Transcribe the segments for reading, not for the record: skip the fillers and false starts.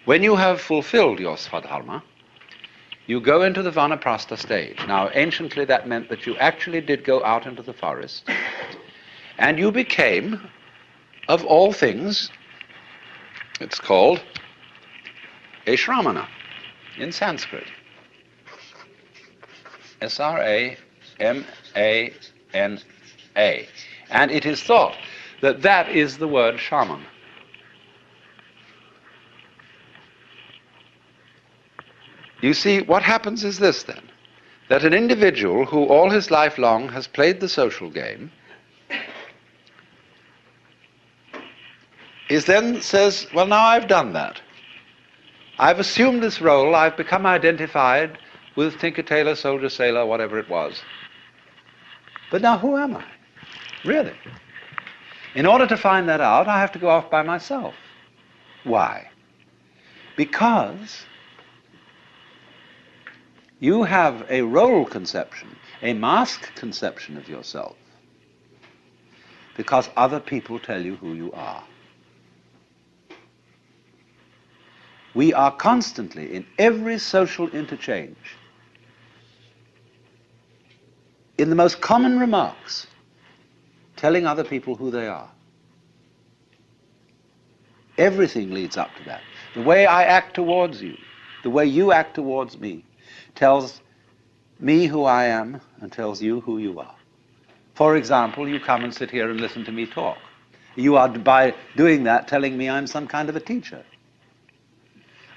When you have fulfilled your swadharma, you go into the vanaprastha stage. Now, anciently that meant that you actually did go out into the forest, and you became, of all things, it's called a shramana in Sanskrit. S-R-A-M-A-N-A. And it is thought that that is the word shaman. You see, what happens is this then, that an individual who all his life long has played the social game is then says, well, now I've done that. I've assumed this role, I've become identified with tinker, tailor, soldier, sailor, whatever it was. But now who am I? Really? In order to find that out, I have to go off by myself. Why? Because you have a role conception, a mask conception of yourself, because other people tell you who you are. We are constantly, in every social interchange, in the most common remarks, telling other people who they are. Everything leads up to that. The way I act towards you, the way you act towards me, tells me who I am and tells you who you are. For example, you come and sit here and listen to me talk. You are, by doing that, telling me I'm some kind of a teacher.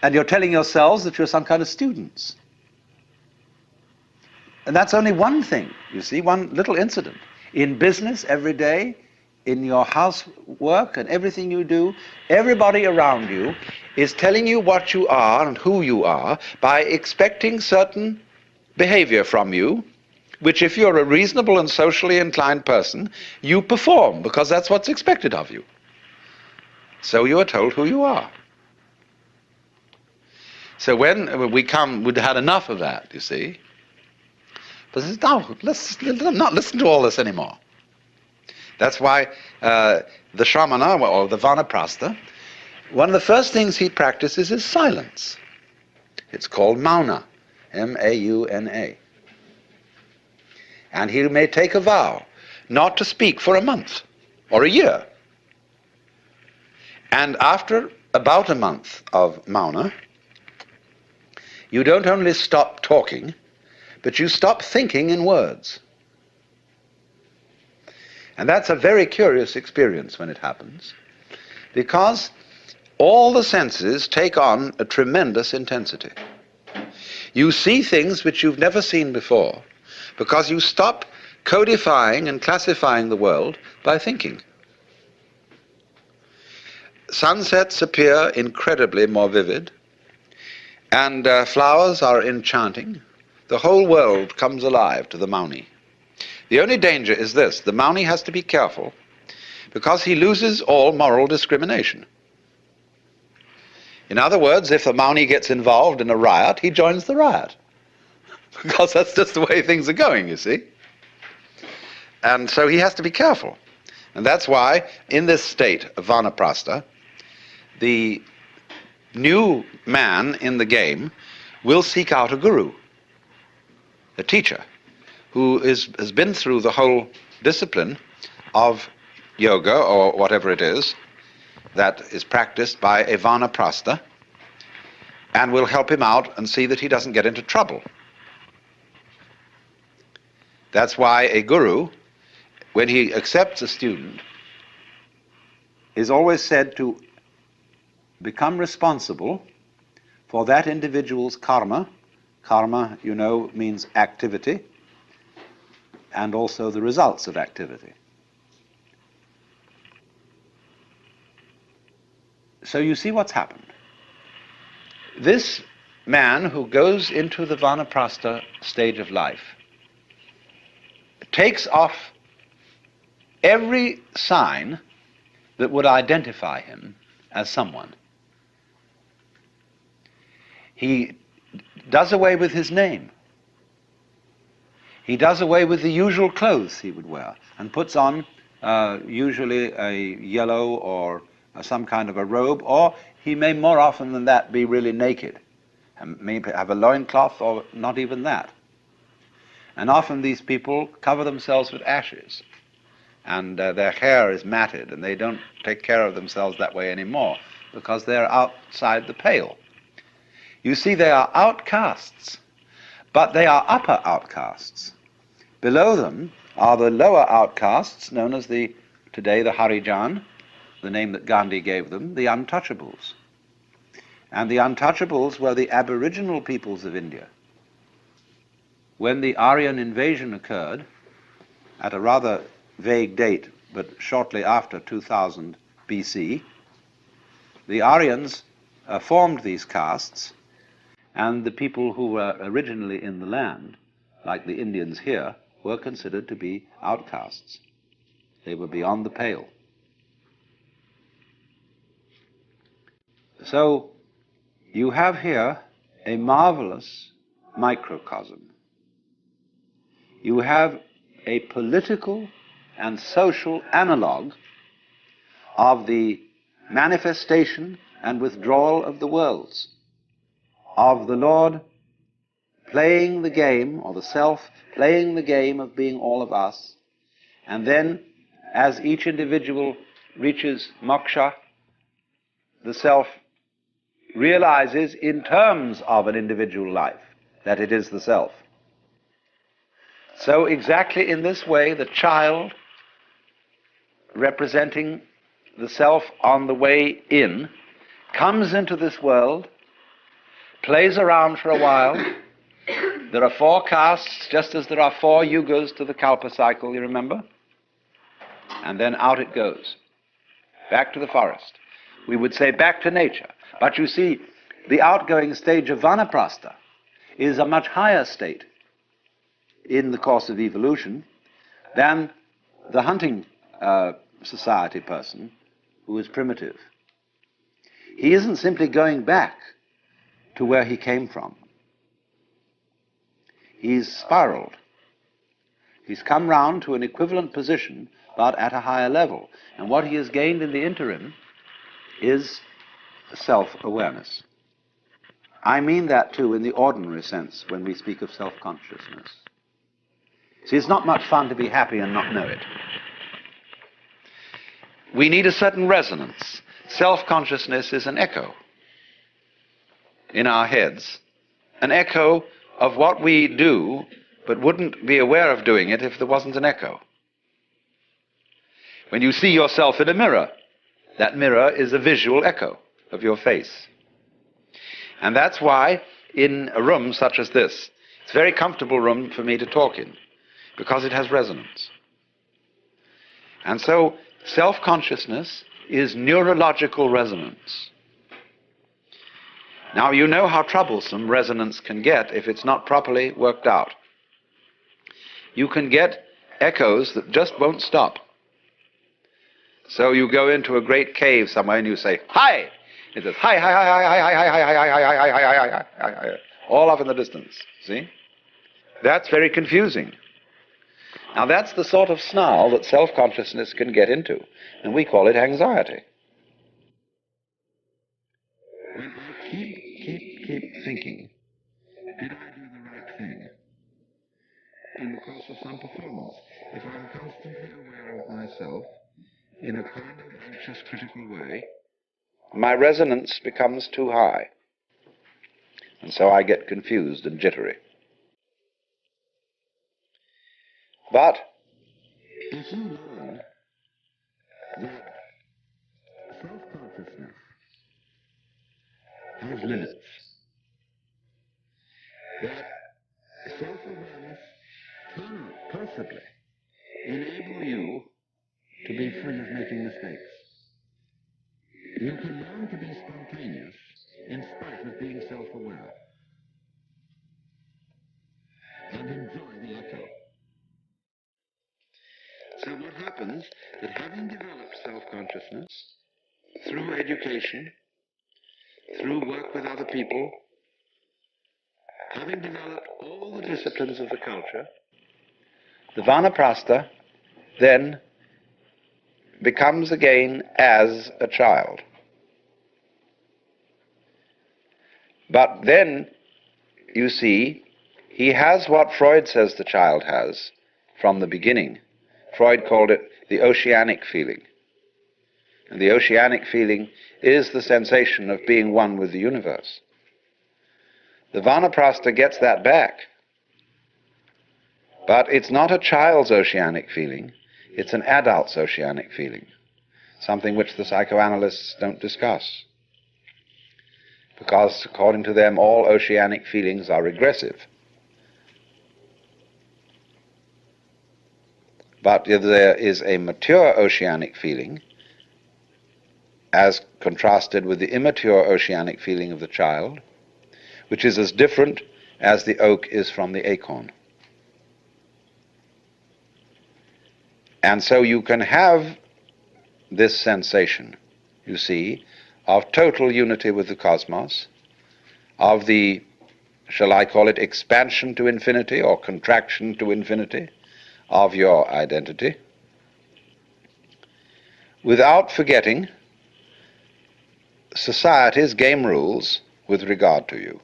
And you're telling yourselves that you're some kind of students. And that's only one thing, you see, one little incident. In business, every day, in your housework and everything you do, everybody around you is telling you what you are and who you are by expecting certain behavior from you, which if you're a reasonable and socially inclined person, you perform, because that's what's expected of you. So you are told who you are. So when we'd had enough of that, you see, but no, let's not listen to all this anymore. That's why the shramana, or the vanaprastha, one of the first things he practices is silence. It's called mauna, M-A-U-N-A. And he may take a vow not to speak for a month or a year. And after about a month of mauna, you don't only stop talking, but you stop thinking in words. And that's a very curious experience when it happens, because all the senses take on a tremendous intensity. You see things which you've never seen before, because you stop codifying and classifying the world by thinking. Sunsets appear incredibly more vivid, and flowers are enchanting. The whole world comes alive to the Mauni. The only danger is this: the Mauni has to be careful, because he loses all moral discrimination. In other words, if the Mauni gets involved in a riot, he joins the riot, because that's just the way things are going, you see. And so he has to be careful. And that's why, in this state of vanaprastha, the new man in the game will seek out a guru, a teacher, who has been through the whole discipline of yoga, or whatever it is, that is practiced by a vanaprastha, and will help him out and see that he doesn't get into trouble. That's why a guru, when he accepts a student, is always said to become responsible for that individual's karma. Karma, you know, means activity, and also the results of activity. So you see what's happened. This man who goes into the vanaprastha stage of life takes off every sign that would identify him as someone. He does away with his name. He does away with the usual clothes he would wear and puts on usually a yellow or some kind of a robe, or he may more often than that be really naked, and maybe have a loincloth or not even that. And often these people cover themselves with ashes, and their hair is matted, and they don't take care of themselves that way anymore because they're outside the pale. You see, they are outcasts, but they are upper outcasts. Below them are the lower outcasts, known as today the Harijan, the name that Gandhi gave them, the untouchables. And the untouchables were the aboriginal peoples of India. When the Aryan invasion occurred, at a rather vague date, but shortly after 2000 BC, the Aryans formed these castes, and the people who were originally in the land, like the Indians here, were considered to be outcasts. They were beyond the pale. So you have here a marvelous microcosm. You have a political and social analog of the manifestation and withdrawal of the worlds, of the Lord playing the game, or the self playing the game of being all of us, and then as each individual reaches moksha, the self realizes in terms of an individual life that it is the self. So exactly in this way, the child, representing the self on the way in, comes into this world, plays around for a while. There are 4 castes, just as there are 4 yugas to the Kalpa cycle, you remember? And then out it goes, back to the forest. We would say back to nature. But you see, the outgoing stage of Vanaprastha is a much higher state in the course of evolution than the hunting society person who is primitive. He isn't simply going back to where he came from. He's spiraled. He's come round to an equivalent position, but at a higher level. And what he has gained in the interim is self-awareness. I mean that too in the ordinary sense when we speak of self-consciousness. See, it's not much fun to be happy and not know it. We need a certain resonance. Self-consciousness is an echo in our heads, an echo of what we do, but wouldn't be aware of doing it if there wasn't an echo. When you see yourself in a mirror, that mirror is a visual echo of your face. And that's why in a room such as this, it's a very comfortable room for me to talk in, because it has resonance. And so self-consciousness is neurological resonance. Now you know how troublesome resonance can get if it's not properly worked out. You can get echoes that just won't stop. So you go into a great cave somewhere and you say, "Hi!" It says, "Hi, hi, hi, hi, hi, hi, hi, hi, hi, hi, hi, hi, hi, hi, hi," all up in the distance. See? That's very confusing. Now that's the sort of snarl that self-consciousness can get into, and we call it anxiety. When I keep thinking, did I do the right thing? In the course of some performance, if I'm constantly aware of myself in a kind of anxious, critical way, my resonance becomes too high, and so I get confused and jittery. But if you learn that self-consciousness has limits, that self-awareness cannot possibly enable you to be free of making mistakes. You can learn to be spontaneous in spite of being self-aware and enjoy the echo. So what happens, that having developed self-consciousness through education, through work with other people, having developed all the disciplines of the culture, the Vanaprastha then becomes again as a child. But then, you see, he has what Freud says the child has from the beginning. Freud called it the oceanic feeling. And the oceanic feeling is the sensation of being one with the universe. The Vanaprastha gets that back. But it's not a child's oceanic feeling, it's an adult's oceanic feeling, something which the psychoanalysts don't discuss. Because, according to them, all oceanic feelings are regressive. But there is a mature oceanic feeling, as contrasted with the immature oceanic feeling of the child, which is as different as the oak is from the acorn. And so you can have this sensation, you see, of total unity with the cosmos, of the, shall I call it, expansion to infinity or contraction to infinity of your identity, without forgetting society's game rules with regard to you.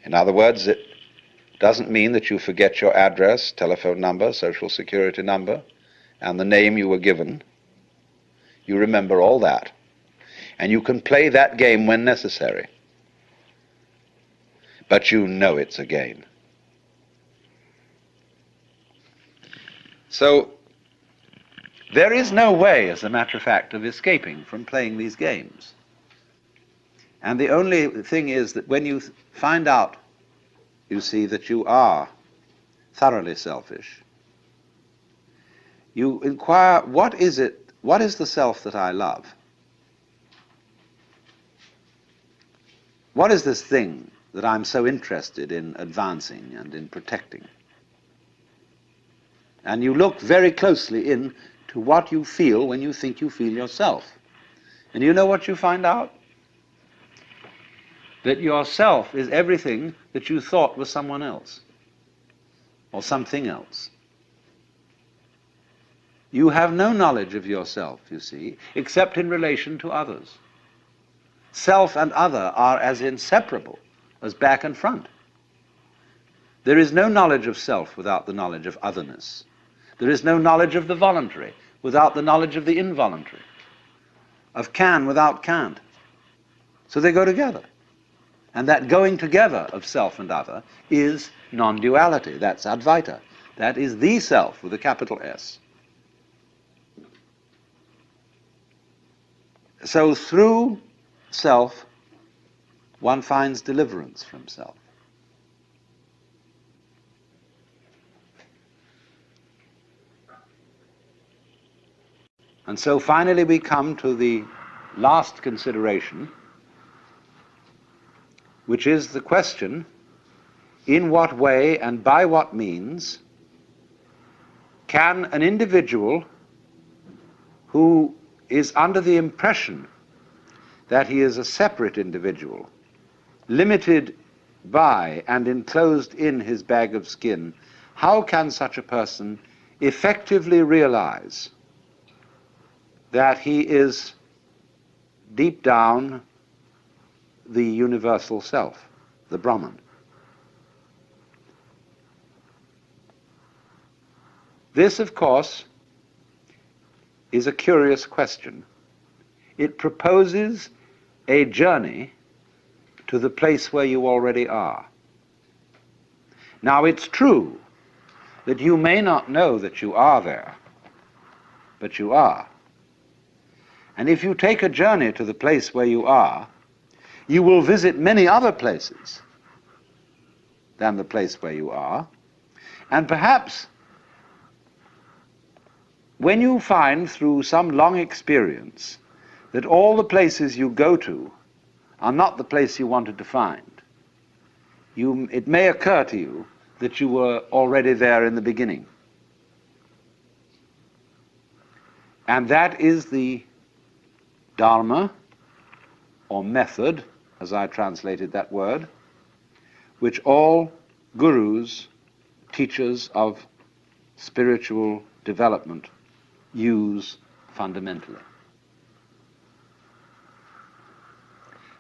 In other words, it doesn't mean that you forget your address, telephone number, social security number, and the name you were given. You remember all that. And you can play that game when necessary. But you know it's a game. So, there is no way, as a matter of fact, of escaping from playing these games. And the only thing is that when you find out, you see, that you are thoroughly selfish, you inquire, what is the self that I love? What is this thing that I'm so interested in advancing and in protecting? And you look very closely into what you feel when you think you feel yourself. And you know what you find out? That yourself is everything that you thought was someone else, or something else. You have no knowledge of yourself, you see, except in relation to others. Self and other are as inseparable as back and front. There is no knowledge of self without the knowledge of otherness. There is no knowledge of the voluntary without the knowledge of the involuntary, of can without can't. So they go together. And that going together of self and other is non-duality. That's Advaita. That is the self with a capital S. So through self, one finds deliverance from self. And so finally we come to the last consideration, which is the question, in what way and by what means can an individual who is under the impression that he is a separate individual, limited by and enclosed in his bag of skin, how can such a person effectively realize that he is deep down the universal self, the Brahman? This, of course, is a curious question. It proposes a journey to the place where you already are. Now, it's true that you may not know that you are there, but you are. And if you take a journey to the place where you are, you will visit many other places than the place where you are, and perhaps when you find through some long experience that all the places you go to are not the place you wanted to find, it may occur to you that you were already there in the beginning. And that is the Dharma, or method, as I translated that word, which all gurus, teachers of spiritual development, use fundamentally.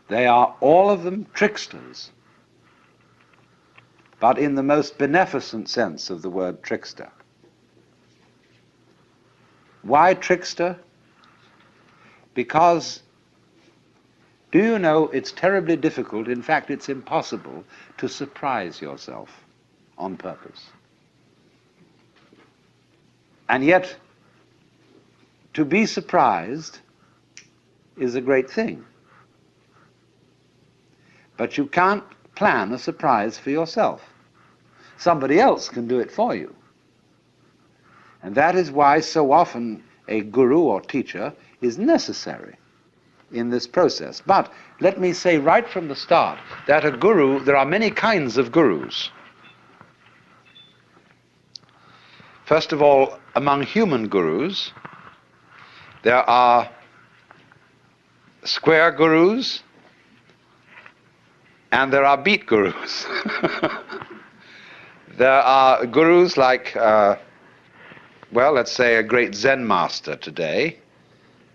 They are all of them tricksters, but in the most beneficent sense of the word trickster. Why trickster? Because, do you know, it's terribly difficult, in fact it's impossible, to surprise yourself on purpose. And yet, to be surprised is a great thing. But you can't plan a surprise for yourself. Somebody else can do it for you. And that is why so often a guru or teacher is necessary in this process. But let me say right from the start that a guru, there are many kinds of gurus. First of all, among human gurus, there are square gurus and there are beat gurus. There are gurus like, well, let's say a great Zen master today.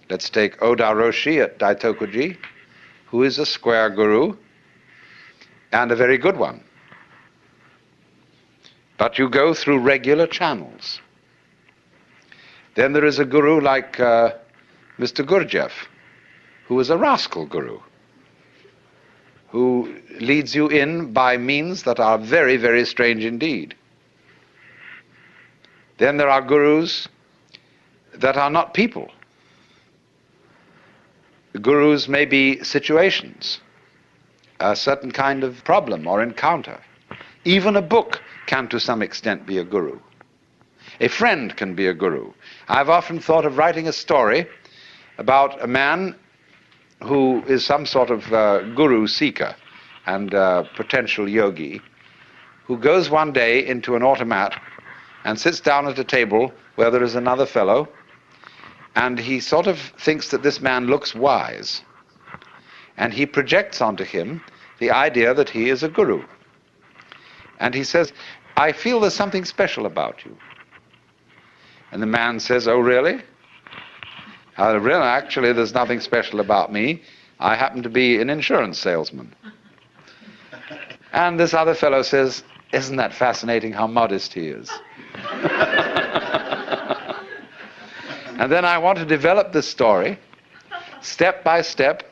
Let's take Oda Roshi at Daitokuji, who is a square guru and a very good one. But you go through regular channels. Then there is a guru like Mr. Gurdjieff, who is a rascal guru, who leads you in by means that are very, very strange indeed. Then there are gurus that are not people. The gurus may be situations, a certain kind of problem or encounter. Even a book can to some extent be a guru. A friend can be a guru. I've often thought of writing a story about a man who is some sort of guru seeker and potential yogi, who goes one day into an automat and sits down at a table where there is another fellow, and he sort of thinks that this man looks wise, and he projects onto him the idea that he is a guru. And he says, "I feel there's something special about you." And the man says, "Oh, really? Really, actually, there's nothing special about me. I happen to be an insurance salesman." And this other fellow says, "Isn't that fascinating how modest he is?" And then I want to develop this story step by step.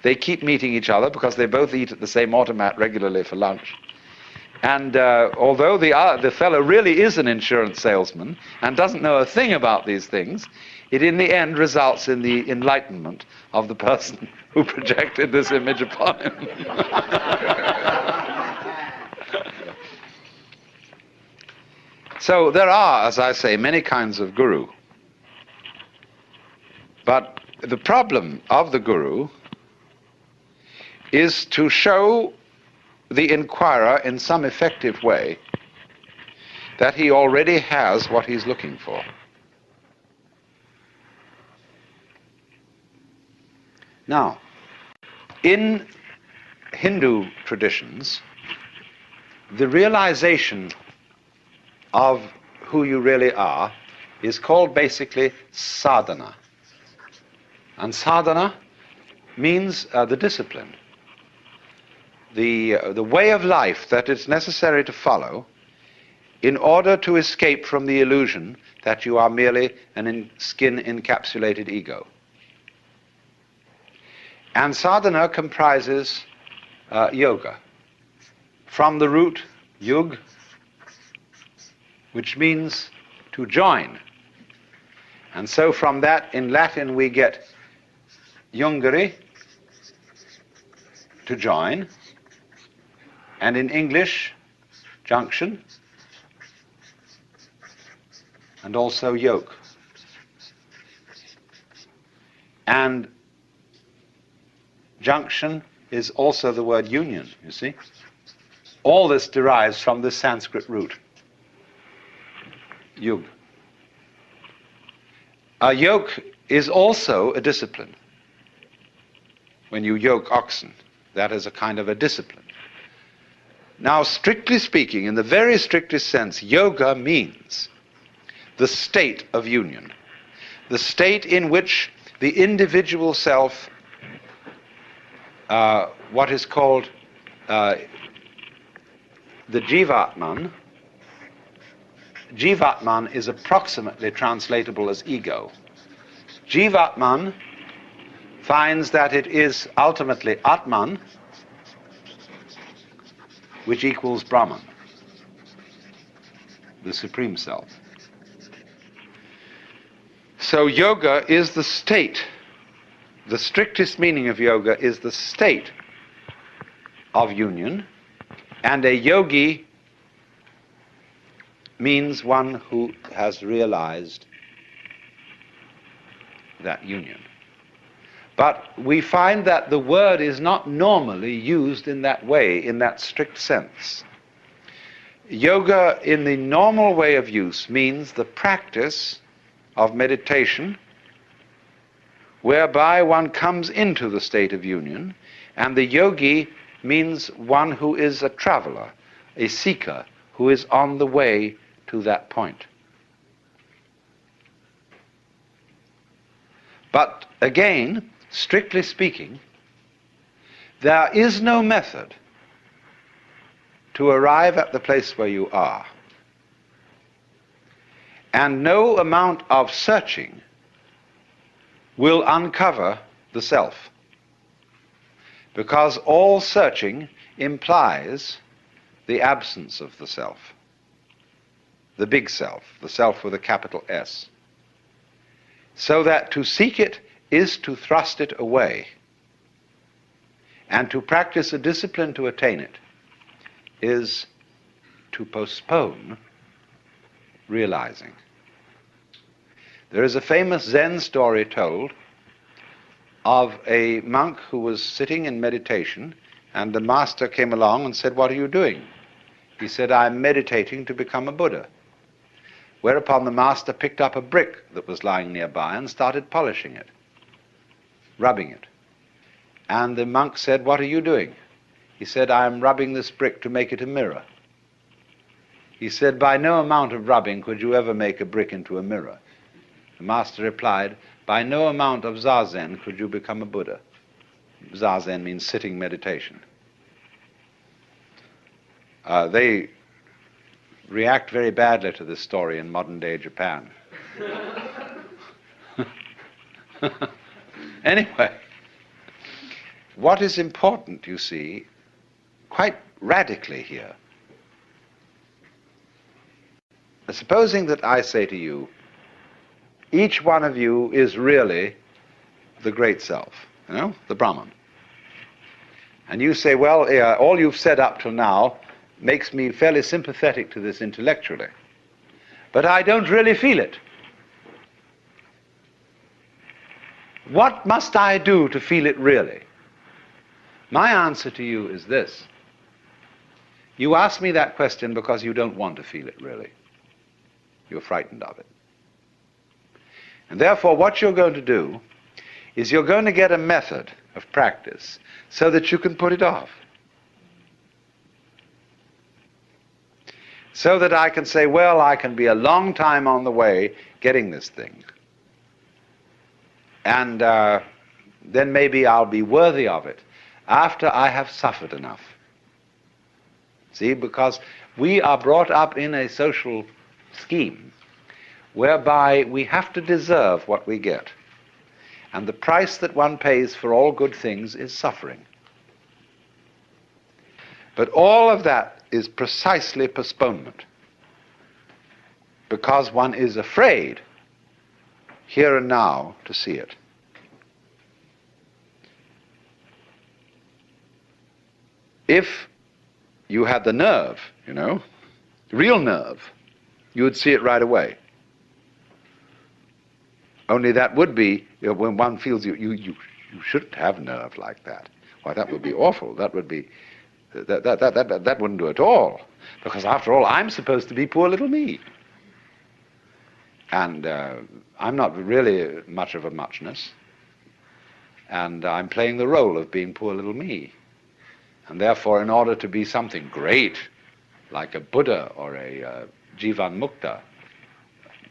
They keep meeting each other because they both eat at the same automat regularly for lunch. And although the fellow really is an insurance salesman and doesn't know a thing about these things, it in the end results in the enlightenment of the person who projected this image upon him. So there are, as I say, many kinds of guru. But the problem of the guru is to show the inquirer in some effective way that he already has what he's looking for. Now, in Hindu traditions, the realization of who you really are is called basically sadhana. And sadhana means the discipline, the way of life that it's necessary to follow in order to escape from the illusion that you are merely an skin-encapsulated ego. And sadhana comprises yoga, from the root yug, which means to join. And so from that, in Latin, we get jungere, to join, and in English, junction, and also yoke. And junction is also the word union, you see. All this derives from the Sanskrit root, yug. A yoke is also a discipline. When you yoke oxen, that is a kind of a discipline. Now, strictly speaking, in the very strictest sense, yoga means the state of union, the state in which the individual self what is called the Jivatman. Jivatman is approximately translatable as ego. Jivatman finds that it is ultimately Atman, which equals Brahman, the Supreme Self. So yoga is the state. The strictest meaning of yoga is the state of union, and a yogi means one who has realized that union. But we find that the word is not normally used in that way, in that strict sense. Yoga, in the normal way of use, means the practice of meditation whereby one comes into the state of union, and the yogi means one who is a traveler, a seeker, who is on the way to that point. But again, strictly speaking, there is no method to arrive at the place where you are. And no amount of searching will uncover the self, because all searching implies the absence of the self, the big self, the self with a capital S. So that to seek it is to thrust it away, and to practice a discipline to attain it is to postpone realizing. There is a famous Zen story told of a monk who was sitting in meditation, and the master came along and said, "What are you doing?" He said, "I'm meditating to become a Buddha." Whereupon the master picked up a brick that was lying nearby and started polishing it, rubbing it. And the monk said, "What are you doing?" He said, "I am rubbing this brick to make it a mirror." He said, "By no amount of rubbing could you ever make a brick into a mirror." The master replied, "By no amount of zazen could you become a Buddha." Zazen means sitting meditation. They react very badly to this story in modern-day Japan. Anyway, what is important, you see, quite radically here, supposing that I say to you, each one of you is really the great self, the Brahman. And you say, well, all you've said up till now makes me fairly sympathetic to this intellectually, but I don't really feel it. What must I do to feel it really? My answer to you is this. You ask me that question because you don't want to feel it really. You're frightened of it. And therefore, what you're going to do is you're going to get a method of practice so that you can put it off. So that I can say, well, I can be a long time on the way getting this thing. And then maybe I'll be worthy of it after I have suffered enough. See, because we are brought up in a social scheme whereby we have to deserve what we get. And the price that one pays for all good things is suffering. But all of that is precisely postponement, because one is afraid here and now to see it. If you had the nerve, real nerve, you would see it right away. Only that would be, when one feels you shouldn't have nerve like that. Why, that would be awful. That would be, that wouldn't do at all. Because after all, I'm supposed to be poor little me. And I'm not really much of a muchness. And I'm playing the role of being poor little me. And therefore, in order to be something great, like a Buddha or a Jivan Mukta,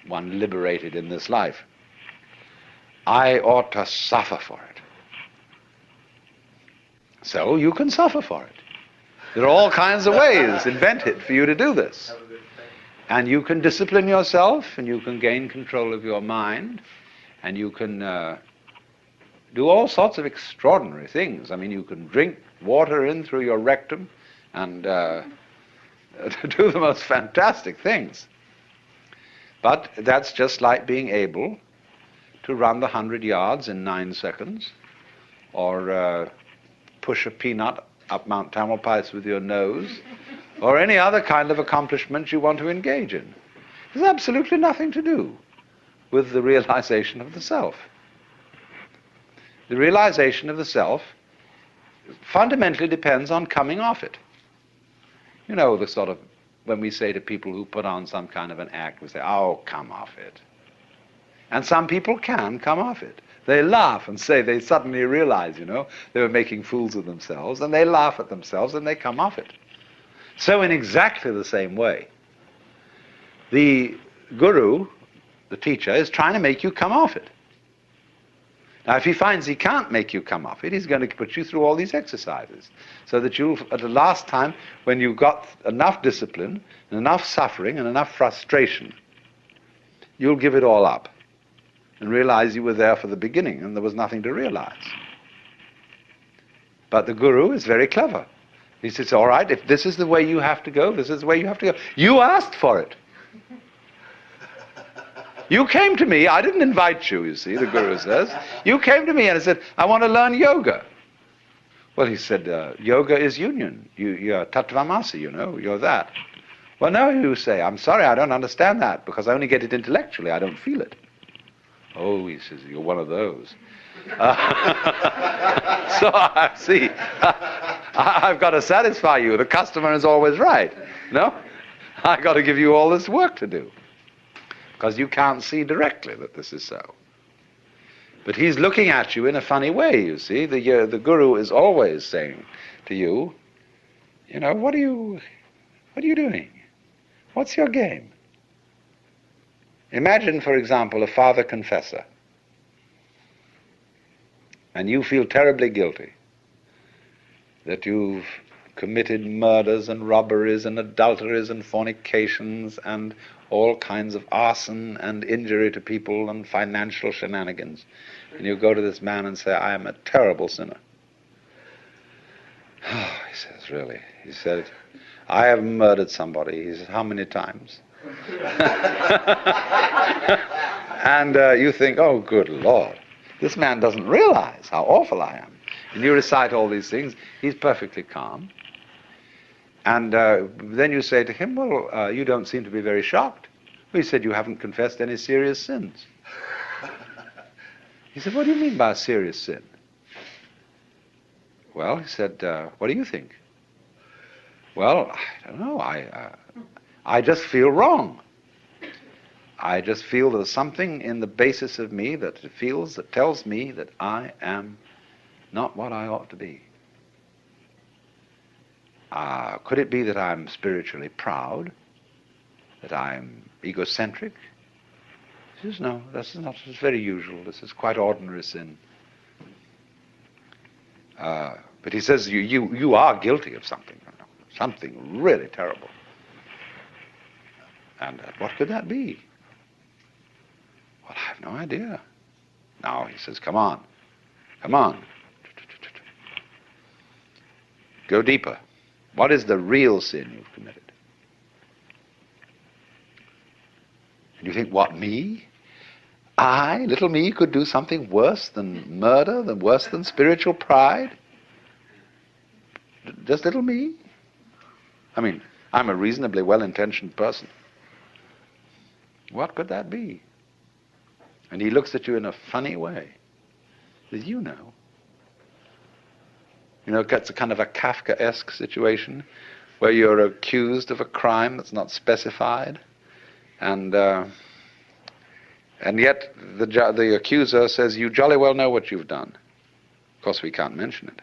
one liberated in this life, I ought to suffer for it. So you can suffer for it. There are all kinds of ways invented for you to do this. And you can discipline yourself, and you can gain control of your mind, and you can do all sorts of extraordinary things. I mean, you can drink water in through your rectum and do the most fantastic things. But that's just like being able to run the 100 yards in 9 seconds, or push a peanut up Mount Tamalpais with your nose, or any other kind of accomplishment you want to engage in. There's absolutely nothing to do with the realization of the self. The realization of the self fundamentally depends on coming off it. You know, the sort of, when we say to people who put on some kind of an act, we say, oh, come off it. And some people can come off it. They laugh and say they suddenly realize, you know, they were making fools of themselves, and they laugh at themselves and they come off it. So in exactly the same way, the guru, the teacher, is trying to make you come off it. Now, if he finds he can't make you come off it, he's going to put you through all these exercises, so that you'll, at the last time, when you've got enough discipline, and enough suffering, and enough frustration, you'll give it all up and realize you were there for the beginning and there was nothing to realize. But the guru is very clever. He says, all right, if this is the way you have to go, this is the way you have to go. You asked for it. You came to me, I didn't invite you, you see, the guru says. You came to me and said, I want to learn yoga. Well, he said, yoga is union. You're tattvamasi, you know, you're that. Well, no, you say, I'm sorry, I don't understand that, because I only get it intellectually, I don't feel it. Oh, he says, you're one of those. So I see, I've got to satisfy you. The customer is always right. No? I've got to give you all this work to do, because you can't see directly that this is so. But he's looking at you in a funny way, you see. The guru is always saying to you, you know, what are you doing? What's your game? Imagine, for example, a father confessor, and you feel terribly guilty that you've committed murders and robberies and adulteries and fornications and all kinds of arson and injury to people and financial shenanigans. And you go to this man and say, I am a terrible sinner. Oh, he says, really? He said, I have murdered somebody. He says, how many times? And you think, oh, good Lord, this man doesn't realize how awful I am. And you recite all these things. He's perfectly calm. And then you say to him, well, you don't seem to be very shocked. Well, he said, you haven't confessed any serious sins. He said, what do you mean by a serious sin? Well, he said, what do you think? Well, I don't know. I just feel wrong. I just feel there's something in the basis of me that tells me that I am not what I ought to be. Could it be that I'm spiritually proud? That I'm egocentric? He says, no, this is not. It's very usual. This is quite ordinary sin. But he says, you are guilty of something. Something really terrible. And what could that be? Well, I have no idea. Now he says, come on. Go deeper. What is the real sin you've committed? And you think, what, me? I, little me, could do something worse than murder, worse than spiritual pride? Just little me? I mean, I'm a reasonably well-intentioned person. What could that be? And he looks at you in a funny way. He says, you know. You know, it's a kind of a Kafkaesque situation where you're accused of a crime that's not specified, and yet the accuser says, you jolly well know what you've done. Of course, we can't mention it.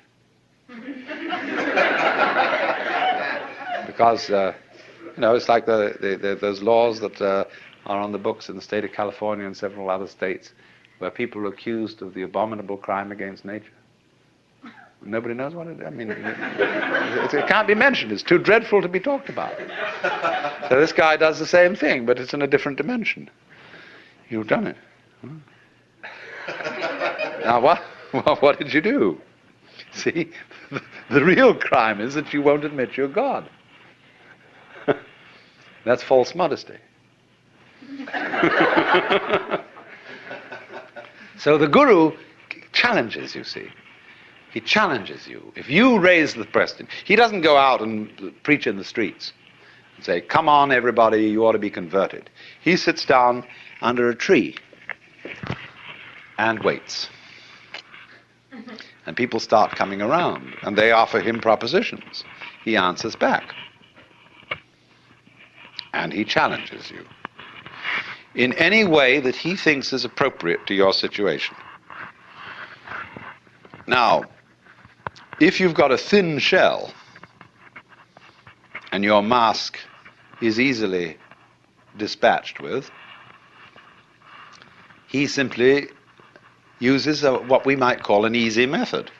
Because, it's like those laws that are on the books in the state of California and several other states where people are accused of the abominable crime against nature. Nobody knows what it is. I mean, it can't be mentioned. It's too dreadful to be talked about. So this guy does the same thing, but it's in a different dimension. You've done it. Now what did you do? See, the real crime is that you won't admit you're God. That's false modesty. So the guru challenges, you see. He challenges you. If you raise the question, he doesn't go out and preach in the streets and say, come on everybody, you ought to be converted. He sits down under a tree and waits. And people start coming around and they offer him propositions. He answers back. And he challenges you in any way that he thinks is appropriate to your situation. Now, if you've got a thin shell and your mask is easily dispatched with, he simply uses what we might call an easy method.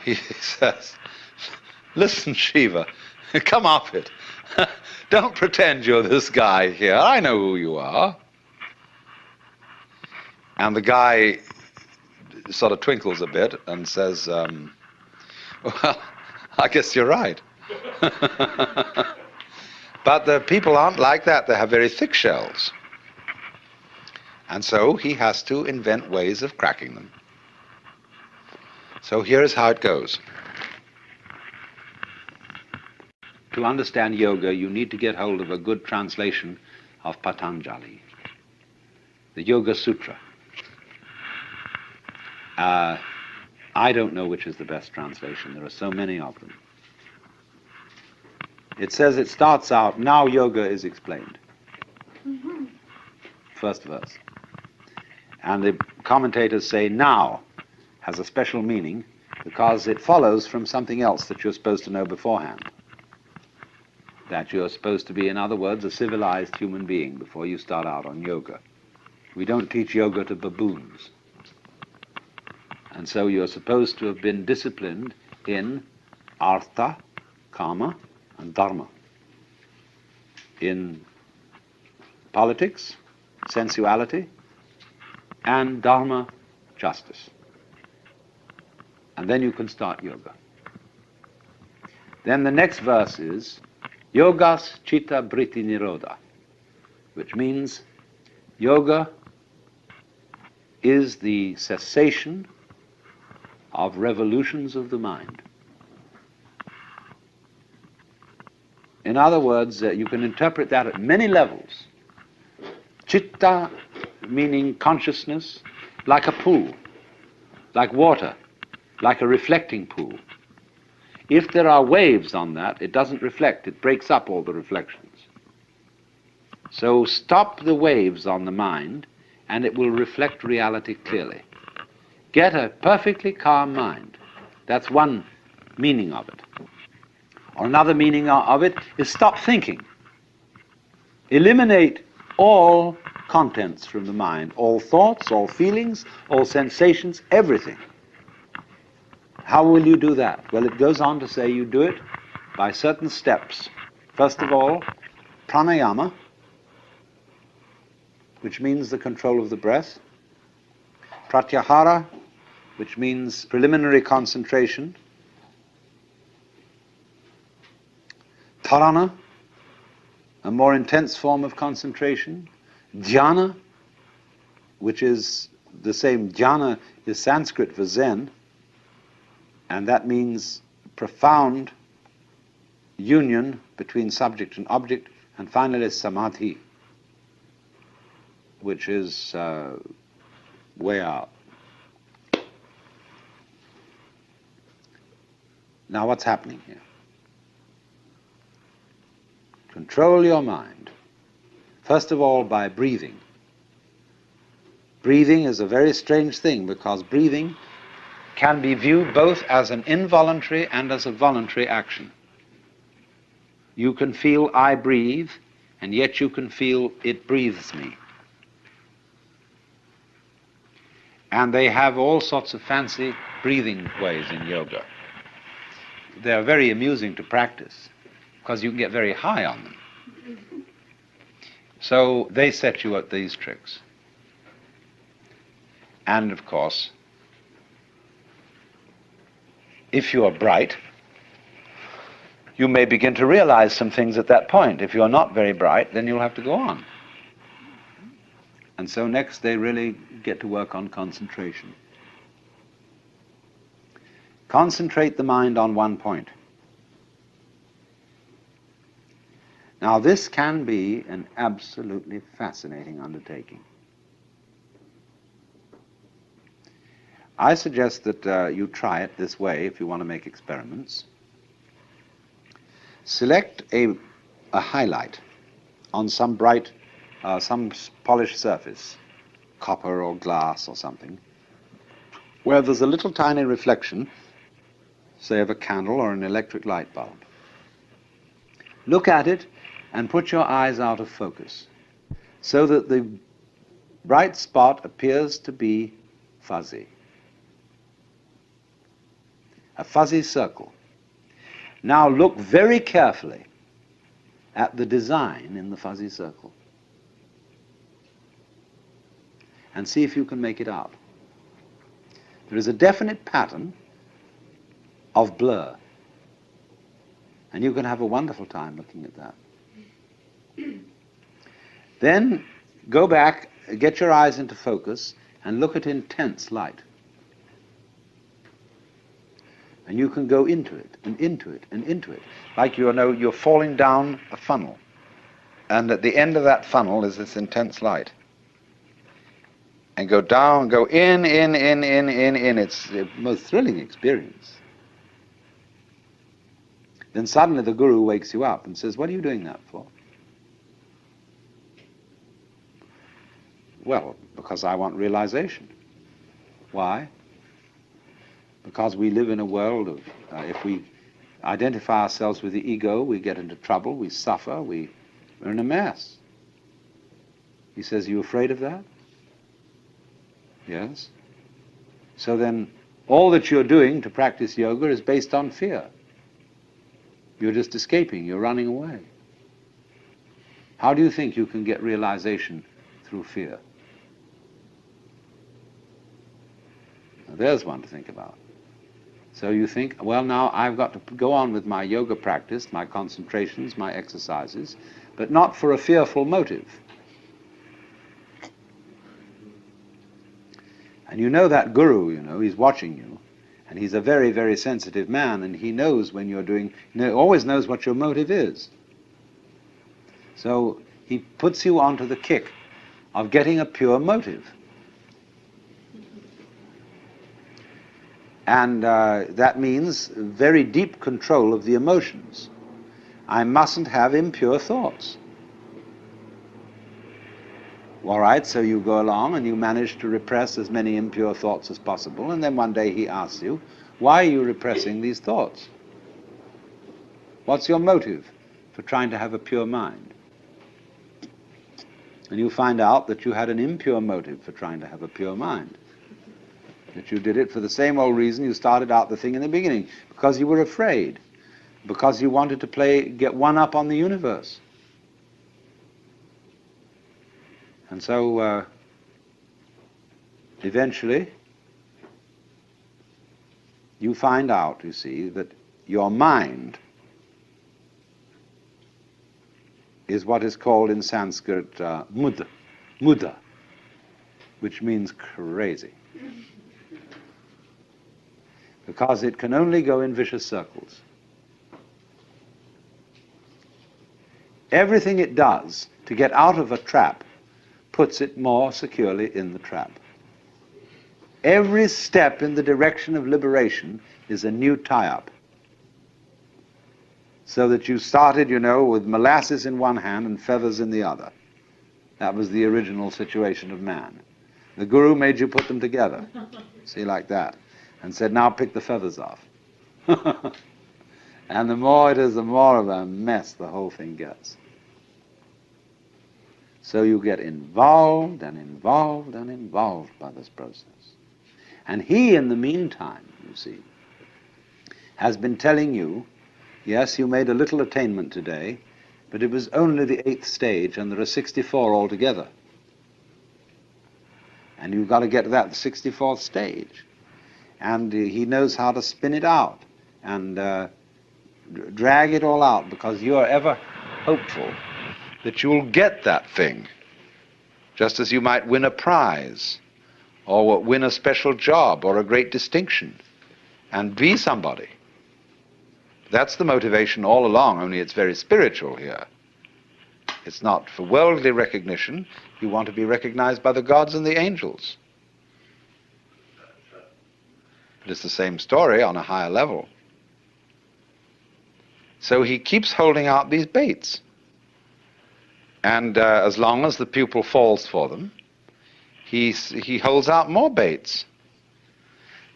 He says, listen, Shiva, come off it. Don't pretend you're this guy here. I know who you are. And the guy sort of twinkles a bit and says, well, I guess you're right. But the people aren't like that. They have very thick shells. And so he has to invent ways of cracking them. So here is how it goes. To understand yoga, you need to get hold of a good translation of Patanjali, the Yoga Sutra. I don't know which is the best translation. There are so many of them. It says, it starts out, now yoga is explained. First verse. And the commentators say now has a special meaning because it follows from something else that you're supposed to know beforehand. That you're supposed to be, in other words, a civilized human being before you start out on yoga. We don't teach yoga to baboons. And so you're supposed to have been disciplined in artha, kama, and dharma. In politics, sensuality, and dharma, justice. And then you can start yoga. Then the next verse is yogas chitta vritti nirodha, which means yoga is the cessation of revolutions of the mind. In other words, you can interpret that at many levels. Chitta meaning consciousness, like a pool, like water, like a reflecting pool. If there are waves on that, it doesn't reflect, it breaks up all the reflections. So stop the waves on the mind and it will reflect reality clearly. Get a perfectly calm mind. That's one meaning of it. Or another meaning of it is stop thinking. Eliminate all contents from the mind, all thoughts, all feelings, all sensations, everything. How will you do that? Well, it goes on to say you do it by certain steps. First of all, pranayama, which means the control of the breath. Pratyahara, which means preliminary concentration. Dharana, a more intense form of concentration. Dhyana, which is the same, dhyana is Sanskrit for Zen, and that means profound union between subject and object. And finally samadhi, which is way out. Now what's happening here? Control your mind. First of all, by breathing. Breathing is a very strange thing because breathing can be viewed both as an involuntary and as a voluntary action. You can feel I breathe, and yet you can feel it breathes me. And they have all sorts of fancy breathing ways in yoga. They're very amusing to practice because you can get very high on them. So they set you at these tricks. And of course, if you are bright, you may begin to realize some things at that point. If you're not very bright, then you'll have to go on. And so next they really get to work on concentration. Concentrate the mind on one point. Now this can be an absolutely fascinating undertaking. I suggest that you try it this way if you want to make experiments. Select a highlight on some bright, some polished surface, copper or glass or something, where there's a little tiny reflection, say of a candle or an electric light bulb. Look at it and put your eyes out of focus so that the bright spot appears to be fuzzy. A fuzzy circle. Now look very carefully at the design in the fuzzy circle and see if you can make it out. There is a definite pattern of blur, and you can have a wonderful time looking at that. Then go back, get your eyes into focus, and look at intense light. And you can go into it, and into it, and into it. Like you're falling down a funnel. And at the end of that funnel is this intense light. And go down, go in. It's the most thrilling experience. Then suddenly the guru wakes you up and says, "What are you doing that for?" Well, because I want realization. Why? Because we live in a world of, if we identify ourselves with the ego, we get into trouble, we suffer, we're in a mess. He says, "Are you afraid of that?" Yes. So then all that you're doing to practice yoga is based on fear. You're just escaping, you're running away. How do you think you can get realization through fear? Now, there's one to think about. So you think, well, now I've got to go on with my yoga practice, my concentrations, my exercises, but not for a fearful motive. And you know that guru, he's watching you, and he's a very, very sensitive man, and he knows when you're doing, always knows what your motive is. So he puts you onto the kick of getting a pure motive. And that means very deep control of the emotions. I mustn't have impure thoughts. All right, so you go along and you manage to repress as many impure thoughts as possible, and then one day he asks you, why are you repressing these thoughts? What's your motive for trying to have a pure mind? And you find out that you had an impure motive for trying to have a pure mind. That you did it for the same old reason you started out the thing in the beginning, because you were afraid, because you wanted to get one up on the universe. And so eventually you find out, you see, that your mind is what is called in Sanskrit muda, which means crazy. Because it can only go in vicious circles. Everything it does to get out of a trap puts it more securely in the trap. Every step in the direction of liberation is a new tie-up. So that you started, with molasses in one hand and feathers in the other. That was the original situation of man. The guru made you put them together. See, like that. And said, now pick the feathers off. And the more it is, the more of a mess the whole thing gets. So you get involved and involved and involved by this process. And he, in the meantime, you see, has been telling you, yes, you made a little attainment today, but it was only the 8th stage, and there are 64 altogether. And you've got to get to that 64th stage. And he knows how to spin it out and drag it all out, because you are ever hopeful that you'll get that thing, just as you might win a prize or win a special job or a great distinction and be somebody. That's the motivation all along, only it's very spiritual here. It's not for worldly recognition. You want to be recognized by the gods and the angels. But it's the same story on a higher level. So he keeps holding out these baits. And as long as the pupil falls for them, he holds out more baits.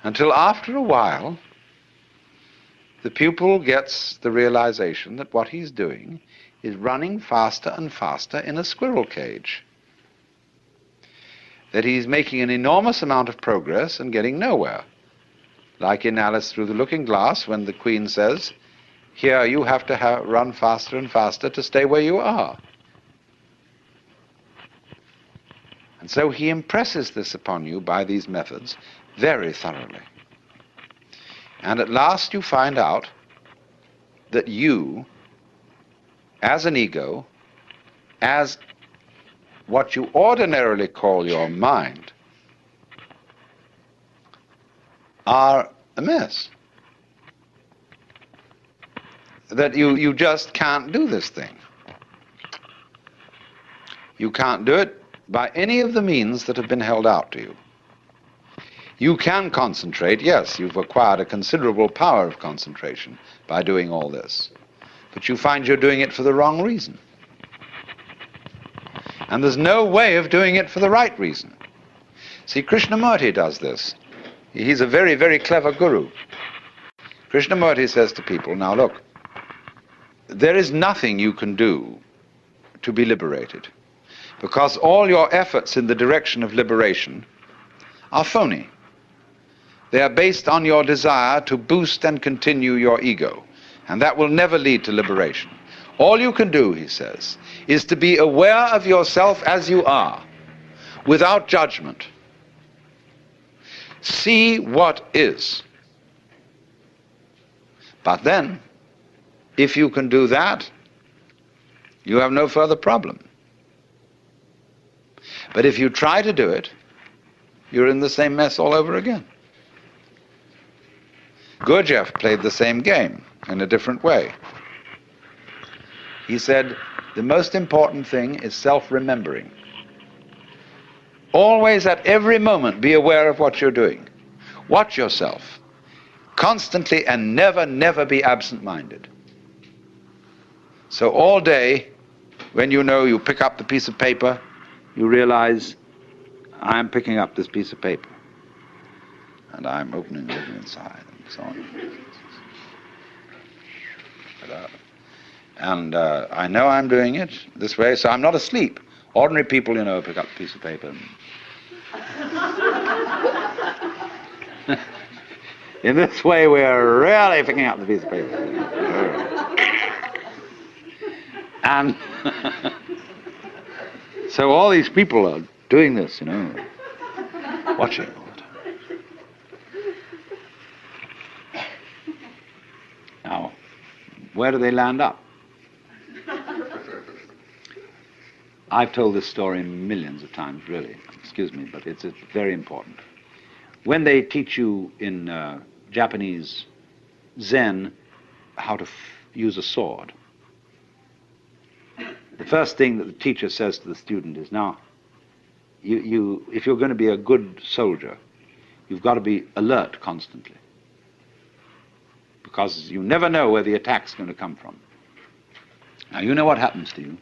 Until after a while, the pupil gets the realization that what he's doing is running faster and faster in a squirrel cage. That he's making an enormous amount of progress and getting nowhere. Like in Alice Through the Looking Glass, when the Queen says, here you have to run faster and faster to stay where you are. And so he impresses this upon you by these methods very thoroughly. And at last you find out that you, as an ego, as what you ordinarily call your mind, are a mess. That you just can't do this thing. You can't do it by any of the means that have been held out to you. You can concentrate, yes, you've acquired a considerable power of concentration by doing all this, but you find you're doing it for the wrong reason. And there's no way of doing it for the right reason. See, Krishnamurti does this. He's a very, very clever guru. Krishnamurti says to people, now look, there is nothing you can do to be liberated, because all your efforts in the direction of liberation are phony. They are based on your desire to boost and continue your ego, and that will never lead to liberation. All you can do, he says, is to be aware of yourself as you are, without judgment. See what is. But then, if you can do that, you have no further problem. But if you try to do it, you're in the same mess all over again. Gurdjieff played the same game in a different way. He said, the most important thing is self-remembering. Always at every moment be aware of what you're doing. Watch yourself constantly and never, never be absent-minded. So all day, when you pick up the piece of paper, you realize, I'm picking up this piece of paper. And I'm opening it inside, and so on. And I know I'm doing it this way, so I'm not asleep. Ordinary people, pick up a piece of paper. In this way, we're really picking up the piece of paper. And so all these people are doing this, watching all the time. Now, where do they land up? I've told this story millions of times, really. Excuse me, but it's very important. When they teach you in Japanese Zen how to use a sword, the first thing that the teacher says to the student is, now, if you're going to be a good soldier, you've got to be alert constantly, because you never know where the attack's going to come from. Now, you know what happens to you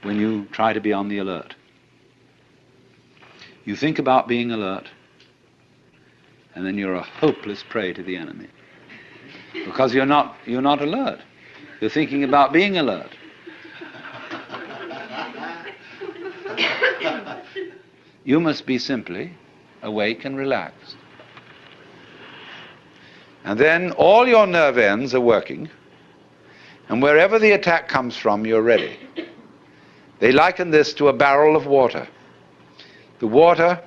when you try to be on the alert. You think about being alert, and then you're a hopeless prey to the enemy, because you're not alert. You're thinking about being alert. You must be simply awake and relaxed. And then all your nerve ends are working, and wherever the attack comes from, you're ready. They liken this to a barrel of water. The water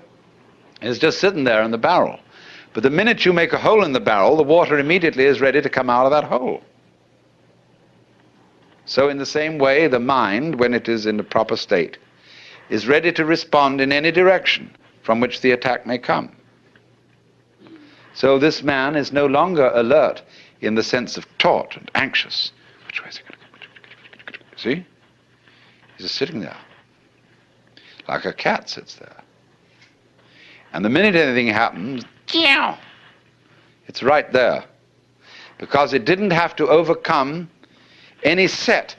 is just sitting there in the barrel. But the minute you make a hole in the barrel, the water immediately is ready to come out of that hole. So in the same way, the mind, when it is in the proper state, is ready to respond in any direction from which the attack may come. So this man is no longer alert in the sense of taut and anxious. Which way is it going to go? See? He's just sitting there, like a cat sits there. And the minute anything happens, it's right there. Because it didn't have to overcome any set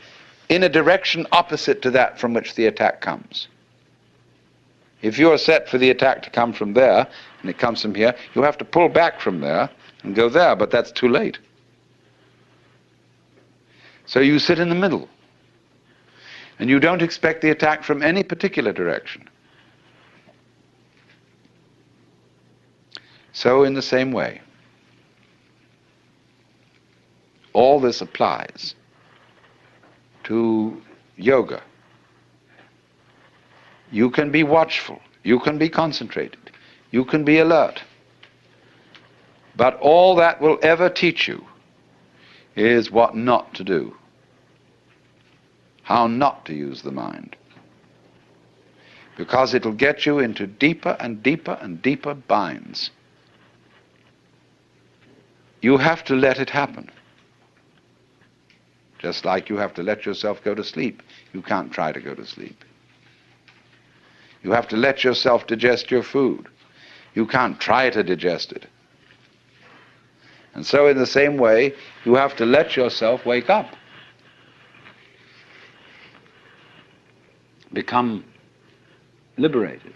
in a direction opposite to that from which the attack comes. If you're set for the attack to come from there, and it comes from here, you have to pull back from there and go there, but that's too late. So you sit in the middle, and you don't expect the attack from any particular direction. So in the same way, all this applies to yoga. You can be watchful, you can be concentrated, you can be alert. But all that will ever teach you is what not to do, how not to use the mind. Because it'll get you into deeper and deeper and deeper binds. You have to let it happen. Just like you have to let yourself go to sleep. You can't try to go to sleep. You have to let yourself digest your food. You can't try to digest it. And so in the same way, you have to let yourself wake up. Become liberated.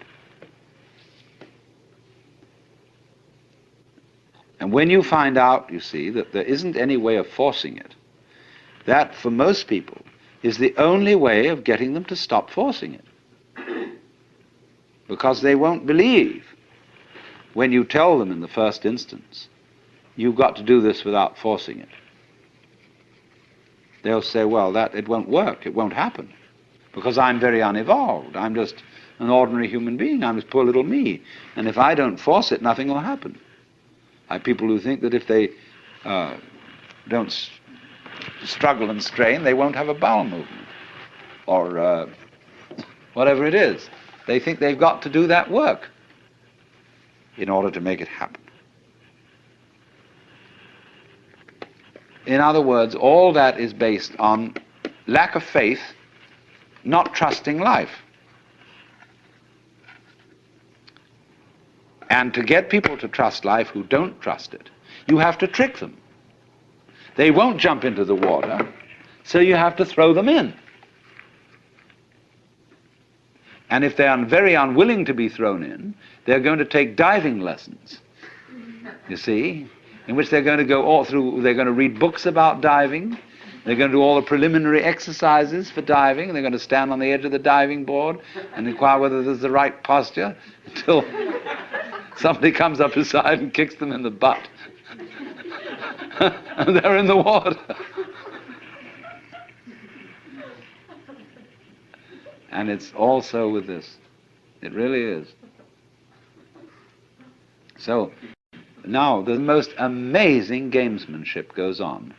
And when you find out, you see, that there isn't any way of forcing it, that for most people is the only way of getting them to stop forcing it. Because they won't believe when you tell them in the first instance, you've got to do this without forcing it. They'll say, well, it won't work, it won't happen, because I'm very unevolved. I'm just an ordinary human being. I'm just poor little me. And if I don't force it, nothing will happen. I have people who think that if they don't struggle and strain, they won't have a bowel movement, or whatever it is. They think they've got to do that work in order to make it happen. In other words, all that is based on lack of faith, not trusting life. And to get people to trust life who don't trust it, you have to trick them. They won't jump into the water, so you have to throw them in. And if they are very unwilling to be thrown in, they're going to take diving lessons, you see, in which they're going to go all through, they're going to read books about diving, they're going to do all the preliminary exercises for diving, they're going to stand on the edge of the diving board and inquire whether there's the right posture until somebody comes up beside and kicks them in the butt. And they're in the water. And it's also with this. It really is. So now the most amazing gamesmanship goes on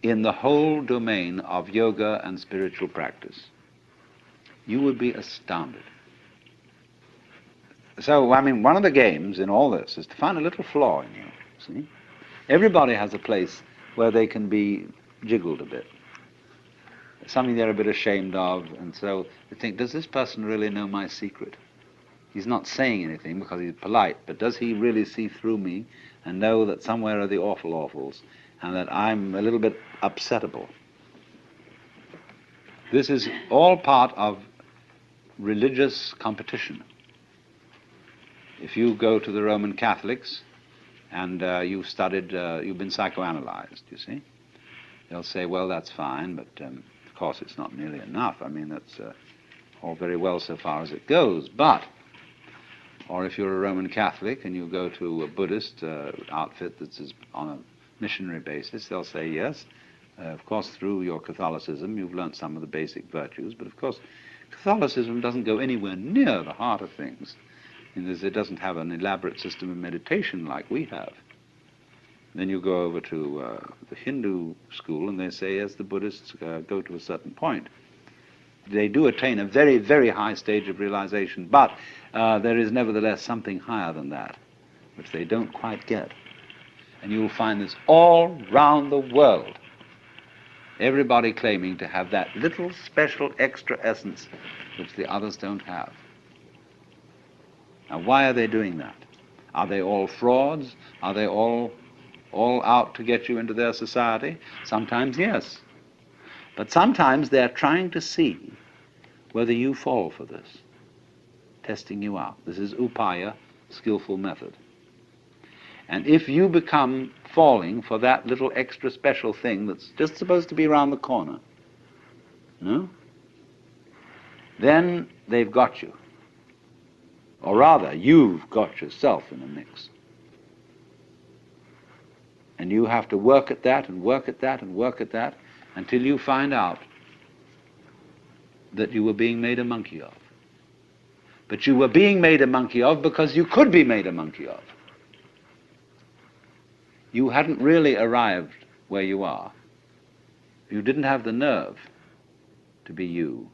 in the whole domain of yoga and spiritual practice. You would be astounded. So, I mean, one of the games in all this is to find a little flaw in you, see? Everybody has a place where they can be jiggled a bit. Something they're a bit ashamed of, and so they think, does this person really know my secret? He's not saying anything because he's polite, but does he really see through me and know that somewhere are the awful awfuls and that I'm a little bit upsettable? This is all part of religious competition. If you go to the Roman Catholics and you've studied, you've been psychoanalyzed, you see, they'll say, well, that's fine, but of course it's not nearly enough. I mean, that's all very well so far as it goes, but Or if you're a Roman Catholic and you go to a Buddhist outfit that's on a missionary basis, they'll say, yes, of course, through your Catholicism, you've learnt some of the basic virtues, but of course, Catholicism doesn't go anywhere near the heart of things, in that it doesn't have an elaborate system of meditation like we have. Then you go over to the Hindu school, and they say, yes, the Buddhists go to a certain point. They do attain a very, very high stage of realization, but there is nevertheless something higher than that, which they don't quite get. And you'll find this all round the world. Everybody claiming to have that little special extra essence which the others don't have. Now, why are they doing that? Are they all frauds? Are they all out to get you into their society? Sometimes, yes. But sometimes they're trying to see whether you fall for this, testing you out. This is upaya, skillful method. And if you become falling for that little extra special thing that's just supposed to be around the corner, no? Then they've got you. Or rather, you've got yourself in the mix. And you have to work at that and work at that and work at that until you find out that you were being made a monkey of. But you were being made a monkey of because you could be made a monkey of. You hadn't really arrived where you are. You didn't have the nerve to be you.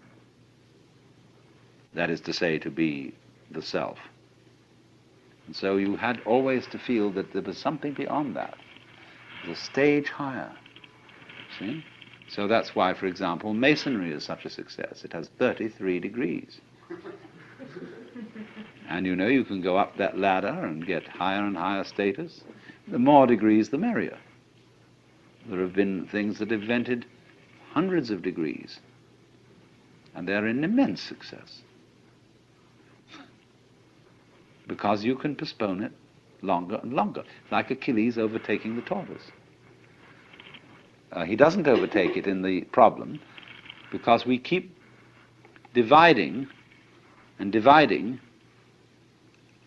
That is to say, to be the self. And so you had always to feel that there was something beyond that, the stage higher. See? So that's why, for example, Masonry is such a success. It has 33 degrees. And you know, you can go up that ladder and get higher and higher status. The more degrees, the merrier. There have been things that have invented hundreds of degrees, and they're an immense success. Because you can postpone it longer and longer, like Achilles overtaking the tortoise. He doesn't overtake it in the problem because we keep dividing and dividing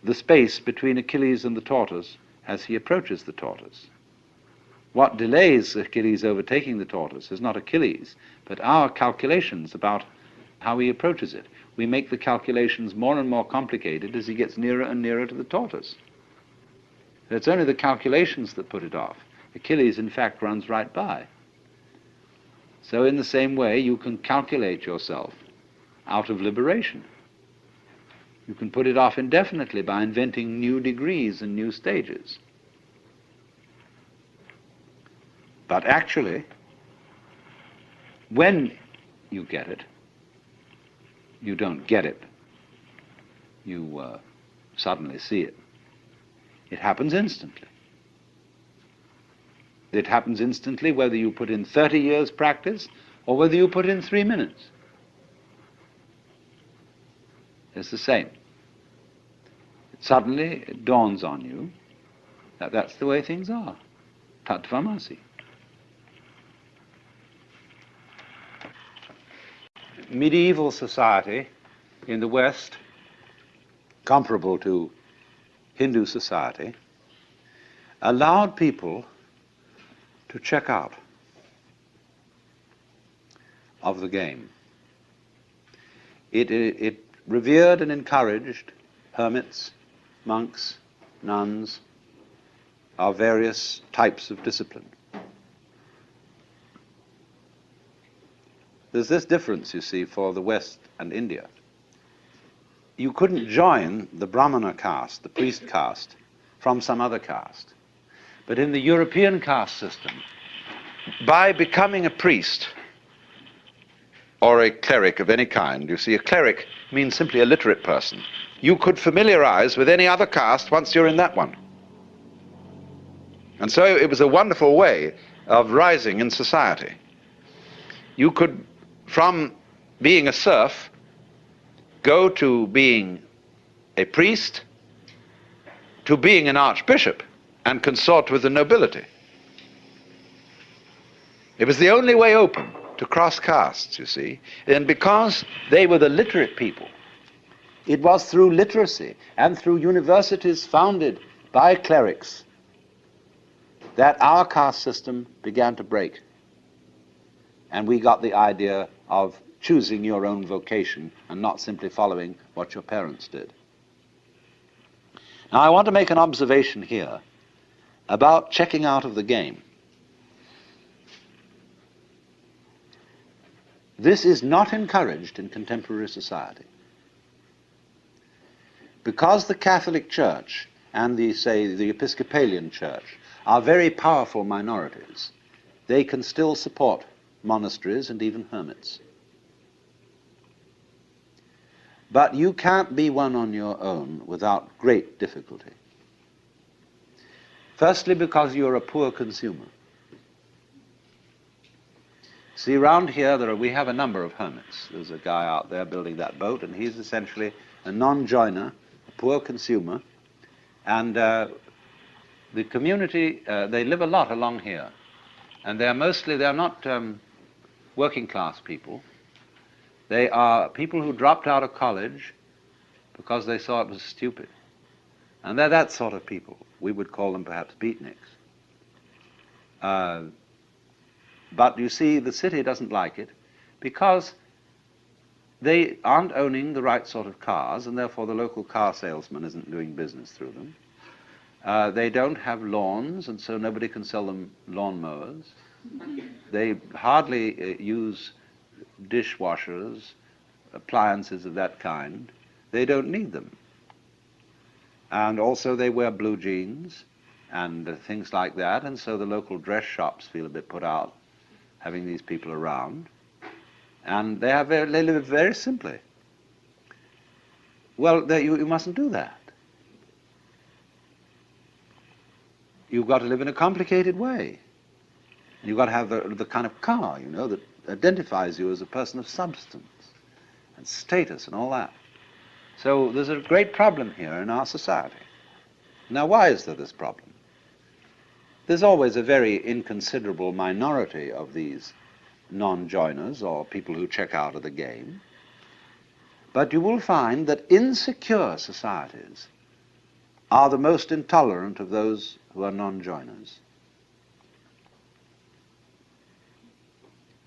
the space between Achilles and the tortoise as he approaches the tortoise. What delays Achilles overtaking the tortoise is not Achilles, but our calculations about how he approaches it. We make the calculations more and more complicated as he gets nearer and nearer to the tortoise. It's only the calculations that put it off. Achilles, in fact, runs right by. So in the same way, you can calculate yourself out of liberation. You can put it off indefinitely by inventing new degrees and new stages. But actually, when you get it, you don't get it. You suddenly see it. It happens instantly. It happens instantly whether you put in 30 years practice or whether you put in 3 minutes. It's the same. Suddenly it dawns on you that that's the way things are. Tattvamasi. Medieval society in the West, comparable to Hindu society, allowed people to check out of the game. It revered and encouraged hermits, monks, nuns, of various types of discipline. There's this difference, you see, for the West and India. You couldn't join the Brahmana caste, the priest caste, from some other caste. But in the European caste system, by becoming a priest or a cleric of any kind, you see, a cleric means simply a literate person, you could familiarize with any other caste once you're in that one. And so it was a wonderful way of rising in society. You could, from being a serf, go to being a priest, to being an archbishop, and consort with the nobility. It was the only way open to cross castes, you see, and because they were the literate people, It was through literacy and through universities founded by clerics that our caste system began to break. And we got the idea of choosing your own vocation and not simply following what your parents did. Now, I want to make an observation here about checking out of the game. This is not encouraged in contemporary society. Because the Catholic Church and the Episcopalian Church are very powerful minorities, they can still support monasteries and even hermits. But you can't be one on your own without great difficulty. Firstly, because you're a poor consumer. See, around here we have a number of hermits. There's a guy out there building that boat, and he's essentially a non-joiner, a poor consumer, and the community, they live a lot along here, and they're not working class people. They are people who dropped out of college because they saw it was stupid. And they're that sort of people. We would call them perhaps beatniks. But you see, the city doesn't like it because they aren't owning the right sort of cars, and therefore the local car salesman isn't doing business through them. They don't have lawns, and so nobody can sell them lawnmowers. They hardly use dishwashers, appliances of that kind. They don't need them. And also they wear blue jeans and things like that, and so the local dress shops feel a bit put out having these people around. And they live very simply. Well, you mustn't do that. You've got to live in a complicated way. You've got to have the kind of car, that identifies you as a person of substance and status and all that. So there's a great problem here in our society. Now, why is there this problem? There's always a very inconsiderable minority of these non-joiners or people who check out of the game. But you will find that insecure societies are the most intolerant of those who are non-joiners.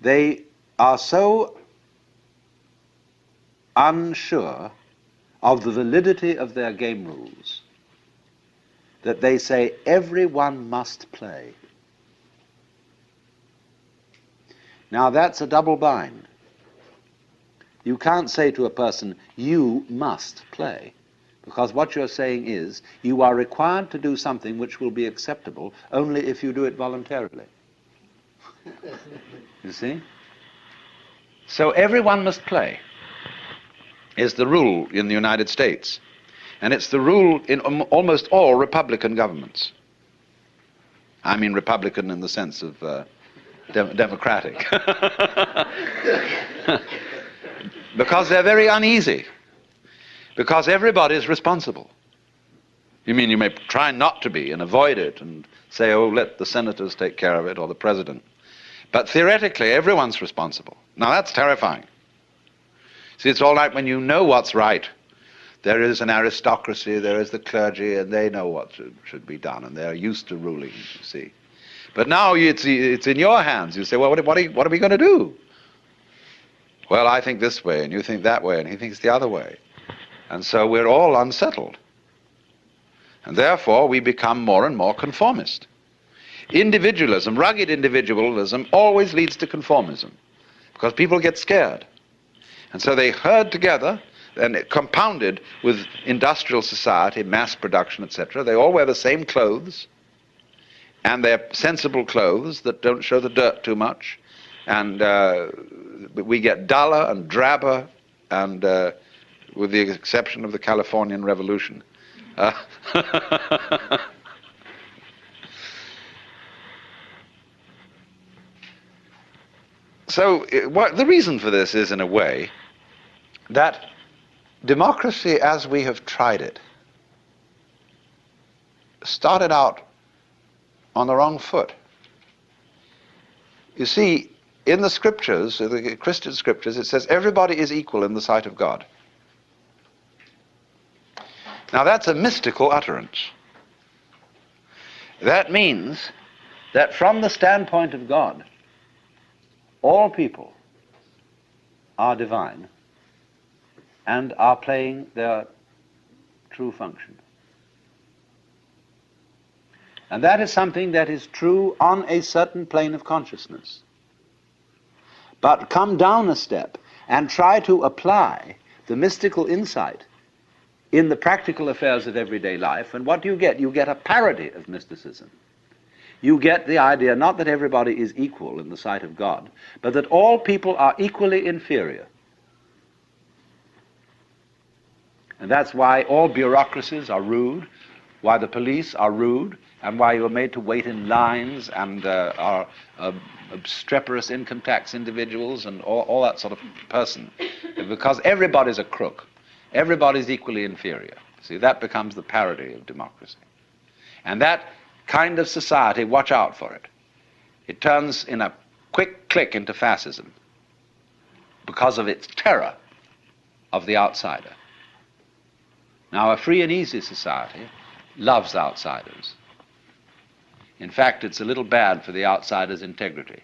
They are so unsure of the validity of their game rules that they say everyone must play. Now that's a double bind. You can't say to a person, you must play, because what you're saying is you are required to do something which will be acceptable only if you do it voluntarily. You see? So everyone must play is the rule in the United States. And it's the rule in almost all Republican governments. I mean Republican in the sense of democratic. Because they're very uneasy. Because everybody is responsible. You mean you may try not to be and avoid it and say, oh, let the senators take care of it or the president. But theoretically, everyone's responsible. Now that's terrifying. See, it's all right when you know what's right. There is an aristocracy, there is the clergy, and they know what should be done, and they're used to ruling, you see. But now it's in your hands. You say, well, what are we going to do? Well, I think this way, and you think that way, and he thinks the other way. And so we're all unsettled. And therefore, we become more and more conformist. Individualism, rugged individualism, always leads to conformism, because people get scared. And so they herd together, and compounded with industrial society, mass production, etc. They all wear the same clothes, and they're sensible clothes that don't show the dirt too much. And we get duller and drabber, and with the exception of the Californian Revolution. So the reason for this is, in a way, that democracy as we have tried it started out on the wrong foot. You see, in the scriptures, the Christian scriptures, it says everybody is equal in the sight of God. Now that's a mystical utterance. That means that from the standpoint of God, all people are divine and are playing their true function. And that is something that is true on a certain plane of consciousness. But come down a step and try to apply the mystical insight in the practical affairs of everyday life, and what do you get? You get a parody of mysticism. You get the idea not that everybody is equal in the sight of God, but that all people are equally inferior. And that's why all bureaucracies are rude, why the police are rude, and why you're made to wait in lines and are obstreperous income tax individuals and all that sort of person. Because everybody's a crook. Everybody's equally inferior. See, that becomes the parody of democracy. And that kind of society, watch out for it. It turns in a quick click into fascism because of its terror of the outsider. Now, a free and easy society loves outsiders. In fact, it's a little bad for the outsider's integrity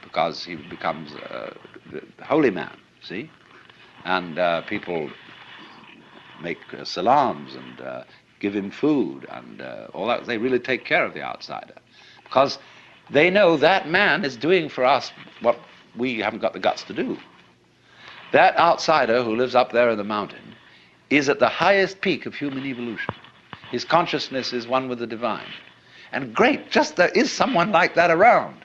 because he becomes a holy man, see? And people make salams and give him food and all that. They really take care of the outsider because they know that man is doing for us what we haven't got the guts to do. That outsider who lives up there in the mountain is at the highest peak of human evolution. His consciousness is one with the divine. And great, just there is someone like that around.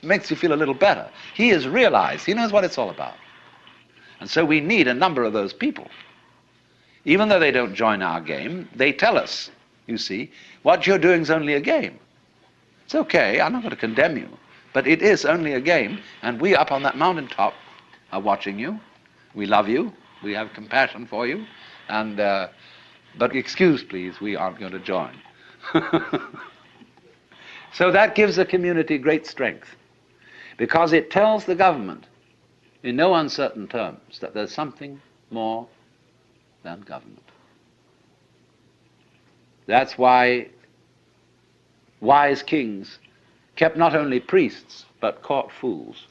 It makes you feel a little better. He has realized, he knows what it's all about. And so we need a number of those people. Even though they don't join our game, they tell us, you see, what you're doing is only a game. It's okay, I'm not going to condemn you, but it is only a game, and we up on that mountaintop are watching you. We love you, we have compassion for you, and but excuse please, we aren't going to join. So that gives the community great strength, because it tells the government in no uncertain terms that there's something more than government. That's why wise kings kept not only priests, but court fools.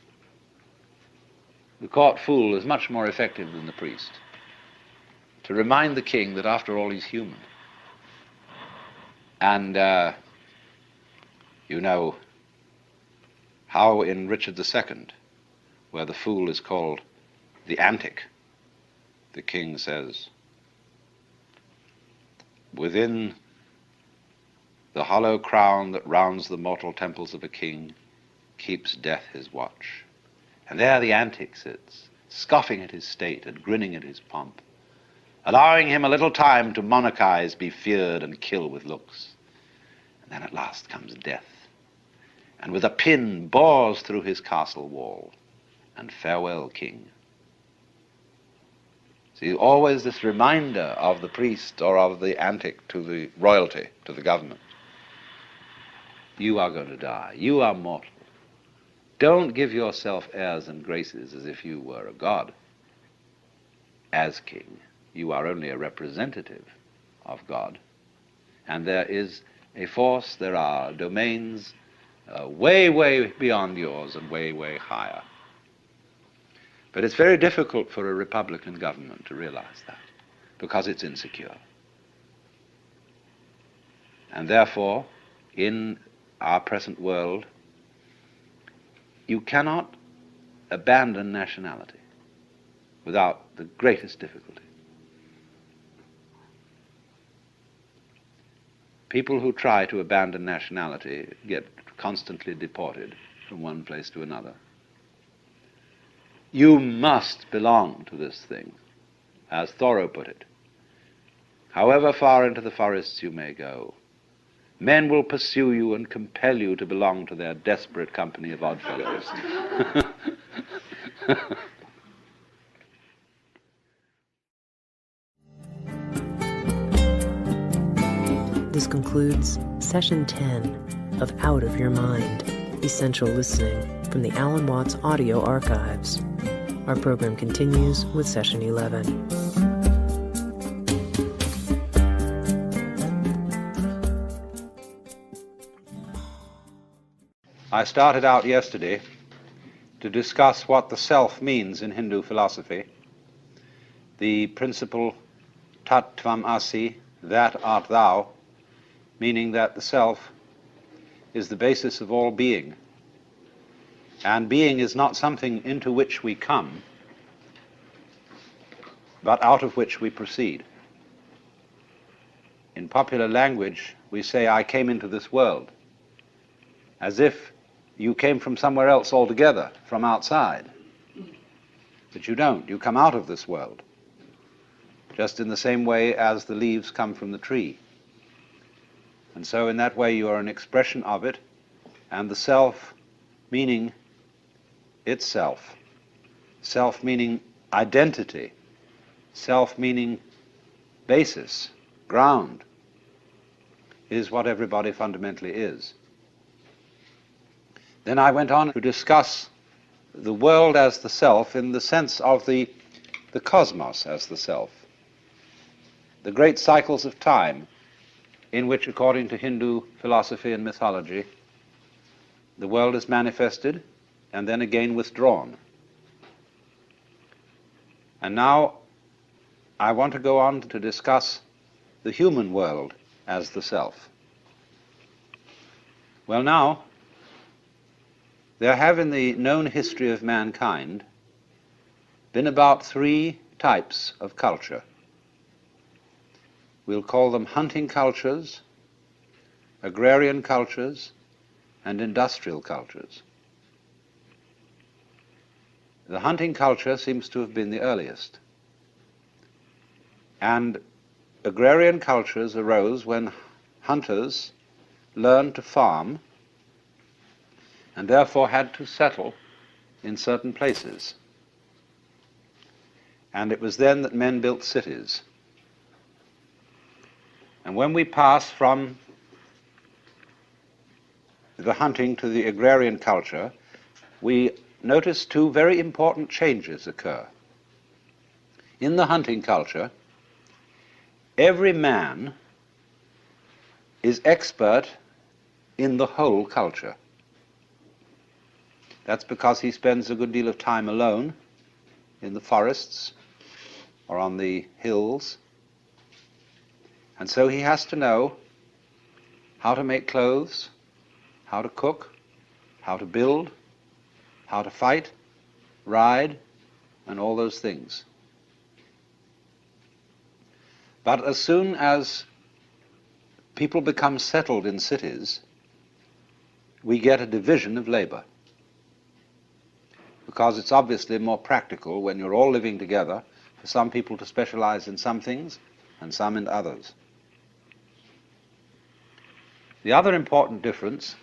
The court fool is much more effective than the priest, to remind the king that after all he's human. And you know how in Richard II, where the fool is called the antic, the king says, "Within the hollow crown that rounds the mortal temples of a king keeps death his watch." And there the antic sits, scoffing at his state and grinning at his pomp, allowing him a little time to monarchize, be feared, and kill with looks. And then at last comes death, and with a pin bores through his castle wall, and farewell, king. See, always this reminder of the priest or of the antic to the royalty, to the government. You are going to die. You are mortal. Don't give yourself airs and graces as if you were a god. As king, you are only a representative of God. And there is a force, there are domains way, way beyond yours and way, way higher. But it's very difficult for a Republican government to realize that, because it's insecure. And therefore, in our present world, you cannot abandon nationality without the greatest difficulty. People who try to abandon nationality get constantly deported from one place to another. You must belong to this thing, as Thoreau put it. However far into the forests you may go, men will pursue you and compel you to belong to their desperate company of oddfellows. This concludes Session 10 of Out of Your Mind, Essential Listening from the Alan Watts Audio Archives. Our program continues with Session 11. I started out yesterday to discuss what the self means in Hindu philosophy, the principle tat tvam asi, that art thou, meaning that the self is the basis of all being. And being is not something into which we come, but out of which we proceed. In popular language, we say, I came into this world, as if you came from somewhere else altogether, from outside. But you don't. You come out of this world, just in the same way as the leaves come from the tree. And so in that way you are an expression of it, and the self meaning itself, self meaning identity, self meaning basis, ground, is what everybody fundamentally is. Then I went on to discuss the world as the self in the sense of the cosmos as the self, the great cycles of time in which, according to Hindu philosophy and mythology, the world is manifested and then again withdrawn. And now I want to go on to discuss the human world as the self. Well, now, there have in the known history of mankind been about 3 types of culture. We'll call them hunting cultures, agrarian cultures, and industrial cultures. The hunting culture seems to have been the earliest. And agrarian cultures arose when hunters learned to farm and therefore had to settle in certain places. And it was then that men built cities. And when we pass from the hunting to the agrarian culture, we notice 2 very important changes occur. In the hunting culture, every man is expert in the whole culture. That's because he spends a good deal of time alone in the forests or on the hills. And so he has to know how to make clothes, how to cook, how to build, how to fight, ride, and all those things. But as soon as people become settled in cities, we get a division of labor, because it's obviously more practical when you're all living together for some people to specialize in some things and some in others. The other important difference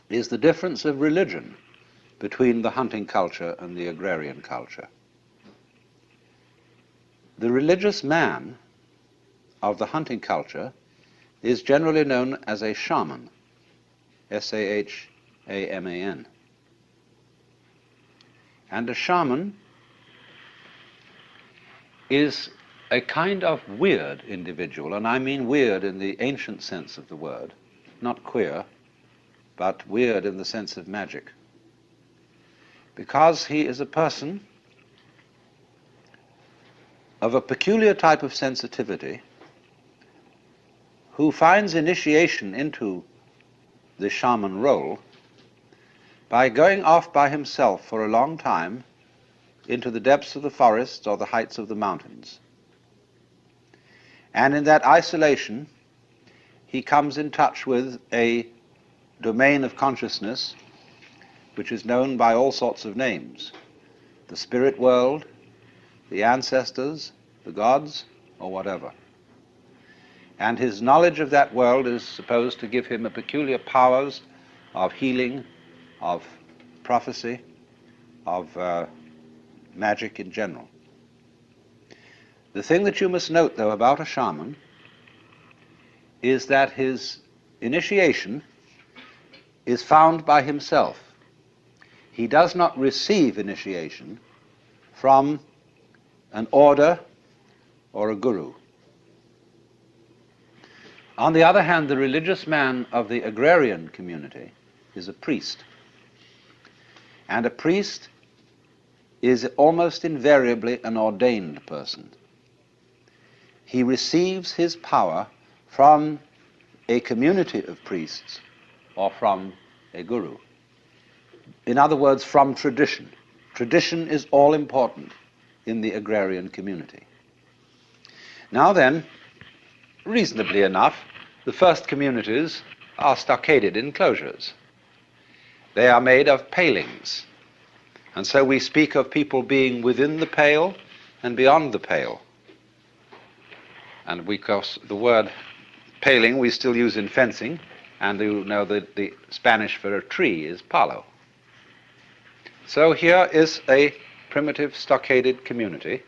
is the difference of religion between the hunting culture and the agrarian culture. The religious man of the hunting culture is generally known as a shaman, S-A-H-A-M-A-N. And a shaman is a kind of weird individual, and I mean weird in the ancient sense of the word, not queer, but weird in the sense of magic, because he is a person of a peculiar type of sensitivity who finds initiation into the shaman role by going off by himself for a long time into the depths of the forests or the heights of the mountains. And in that isolation, he comes in touch with a domain of consciousness which is known by all sorts of names: the spirit world, the ancestors, the gods, or whatever. And his knowledge of that world is supposed to give him a peculiar powers of healing, of prophecy, of magic in general. The thing that you must note, though, about a shaman is that his initiation is found by himself. He does not receive initiation from an order or a guru. On the other hand, the religious man of the agrarian community is a priest. And a priest is almost invariably an ordained person. He receives his power from a community of priests or from a guru. In other words, from tradition. Tradition is all important in the agrarian community. Now then, reasonably enough, the first communities are stockaded enclosures. They are made of palings. And so we speak of people being within the pale and beyond the pale. And because the word paling we still use in fencing, and you know that the Spanish for a tree is palo. So here is a primitive stockaded community.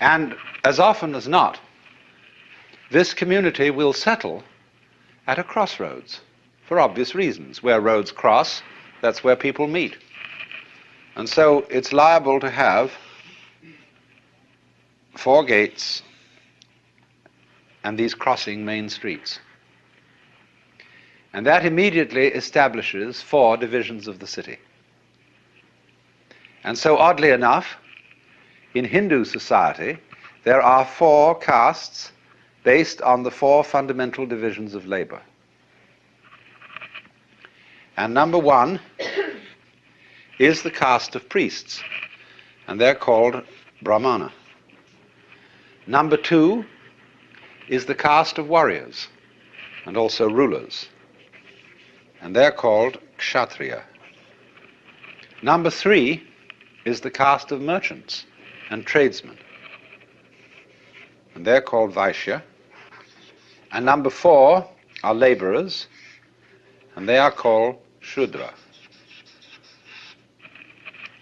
And as often as not, this community will settle at a crossroads for obvious reasons. Where roads cross, that's where people meet. And so it's liable to have 4 gates and these crossing main streets. And that immediately establishes 4 divisions of the city. And so oddly enough, in Hindu society, there are 4 castes based on the 4 fundamental divisions of labor. And number 1 is the caste of priests, and they're called Brahmana. Number 2 is the caste of warriors, and also rulers, and they're called Kshatriya. Number 3 is the caste of merchants and tradesmen, and they're called Vaishya. And number 4 are laborers, and they are called Shudra.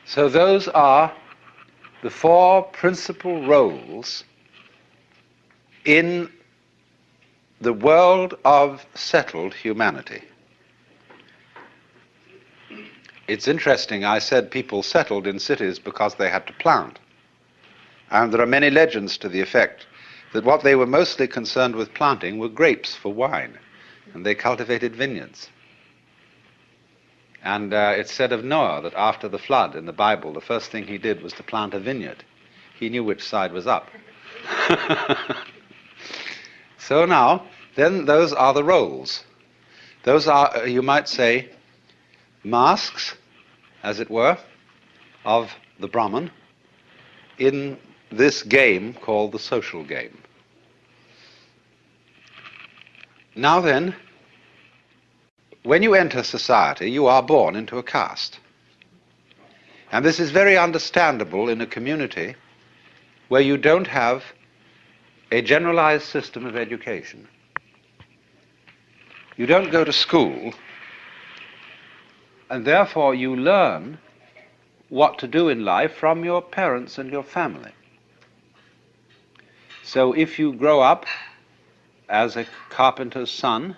So those are the 4 principal roles in the world of settled humanity. It's interesting, I said people settled in cities because they had to plant. And there are many legends to the effect that what they were mostly concerned with planting were grapes for wine, and they cultivated vineyards. And it's said of Noah that after the flood in the Bible, the first thing he did was to plant a vineyard. He knew which side was up. So now, then those are the roles. Those are, you might say, masks, as it were, of the Brahman in this game called the social game. Now then, when you enter society, you are born into a caste. And this is very understandable in a community where you don't have a generalized system of education. You don't go to school, and therefore you learn what to do in life from your parents and your family. So if you grow up as a carpenter's son,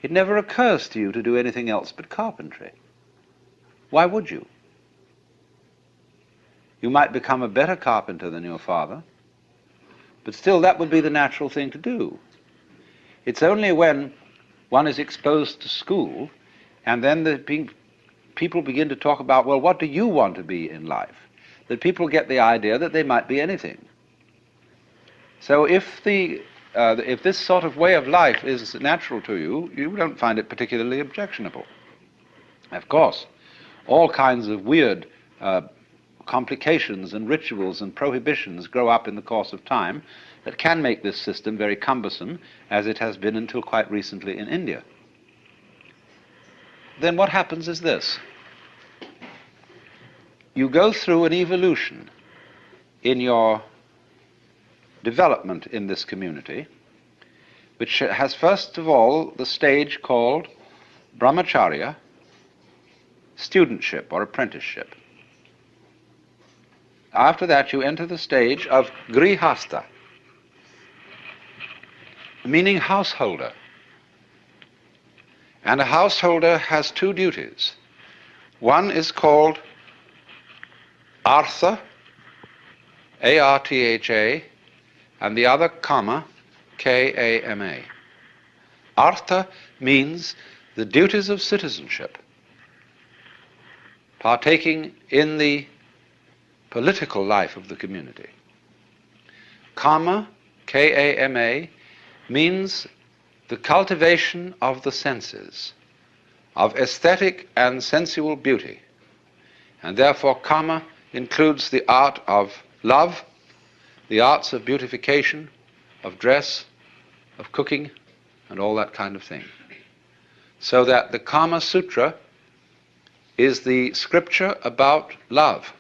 it never occurs to you to do anything else but carpentry. Why would you? You might become a better carpenter than your father, but still that would be the natural thing to do. It's only when one is exposed to school and then people begin to talk about, well, what do you want to be in life? That people get the idea that they might be anything. So if this sort of way of life is natural to you, you don't find it particularly objectionable. Of course, all kinds of weird complications and rituals and prohibitions grow up in the course of time that can make this system very cumbersome, as it has been until quite recently in India. Then what happens is this. You go through an evolution in your development in this community, which has first of all the stage called brahmacharya, studentship or apprenticeship. After that you enter the stage of grihastha, meaning householder. And a householder has 2 duties. One is called artha, A-R-T-H-A, and the other kama, K-A-M-A. Artha means the duties of citizenship, partaking in the political life of the community. Kama, K-A-M-A, means the cultivation of the senses, of aesthetic and sensual beauty. And therefore Kama includes the art of love, the arts of beautification, of dress, of cooking, and all that kind of thing. So that the Kama Sutra is the scripture about love.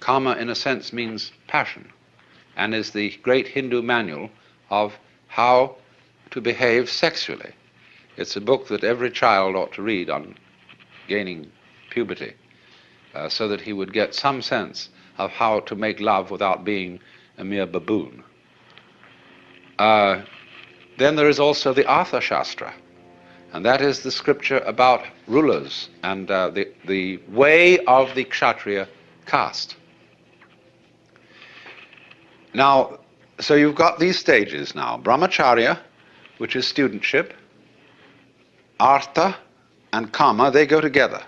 Kama, in a sense, means passion, and is the great Hindu manual of how to behave sexually. It's a book that every child ought to read on gaining puberty, so that he would get some sense of how to make love without being a mere baboon. Then there is also the Artha Shastra, and that is the scripture about rulers and the way of the Kshatriya caste. Now, so you've got these stages now. Brahmacharya, which is studentship, Artha and Kama, they go together,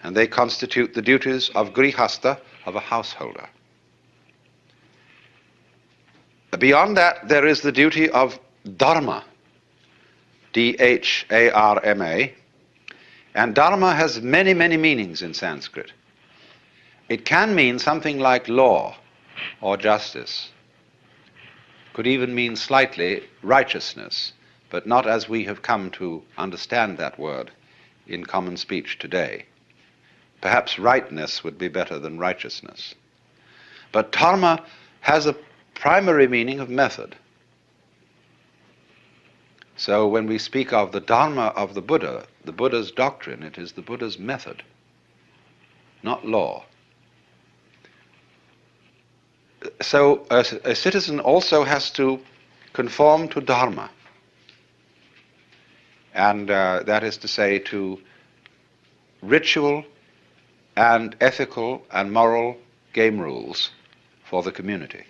and they constitute the duties of grihastha, of a householder. Beyond that, there is the duty of dharma, D-H-A-R-M-A, and dharma has many, many meanings in Sanskrit. It can mean something like law or justice. Could even mean slightly righteousness, but not as we have come to understand that word in common speech today. Perhaps rightness would be better than righteousness. But dharma has a primary meaning of method. So when we speak of the dharma of the Buddha's doctrine, it is the Buddha's method, not law. So a citizen also has to conform to dharma, and that is to say to ritual and ethical and moral game rules for the community.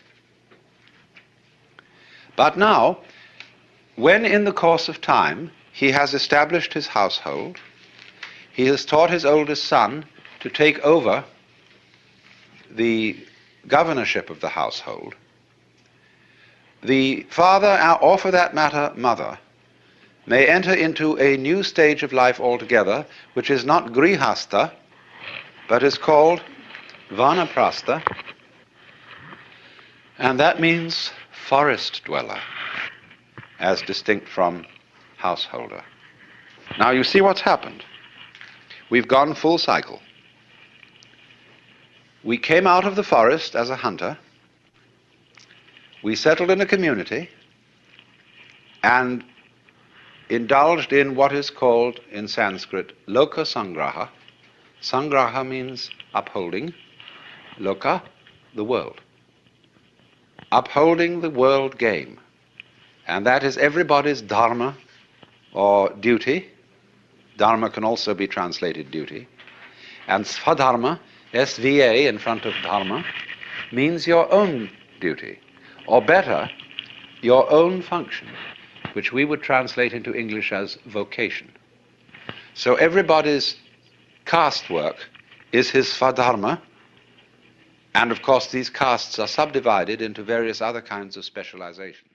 But now, when in the course of time he has established his household, he has taught his oldest son to take over the governorship of the household, the father, or for that matter mother, may enter into a new stage of life altogether, which is not grihastha, but is called vanaprastha, and that means forest dweller, as distinct from householder. Now you see what's happened. We've gone full cycle. We came out of the forest as a hunter, we settled in a community, and indulged in what is called in Sanskrit loka sangraha. Sangraha means upholding, loka, the world. Upholding the world game. And that is everybody's dharma or duty. Dharma can also be translated duty. And svadharma, S-V-A in front of dharma, means your own duty, or better, your own function, which we would translate into English as vocation. So everybody's caste work is his svadharma, and of course these castes are subdivided into various other kinds of specialization.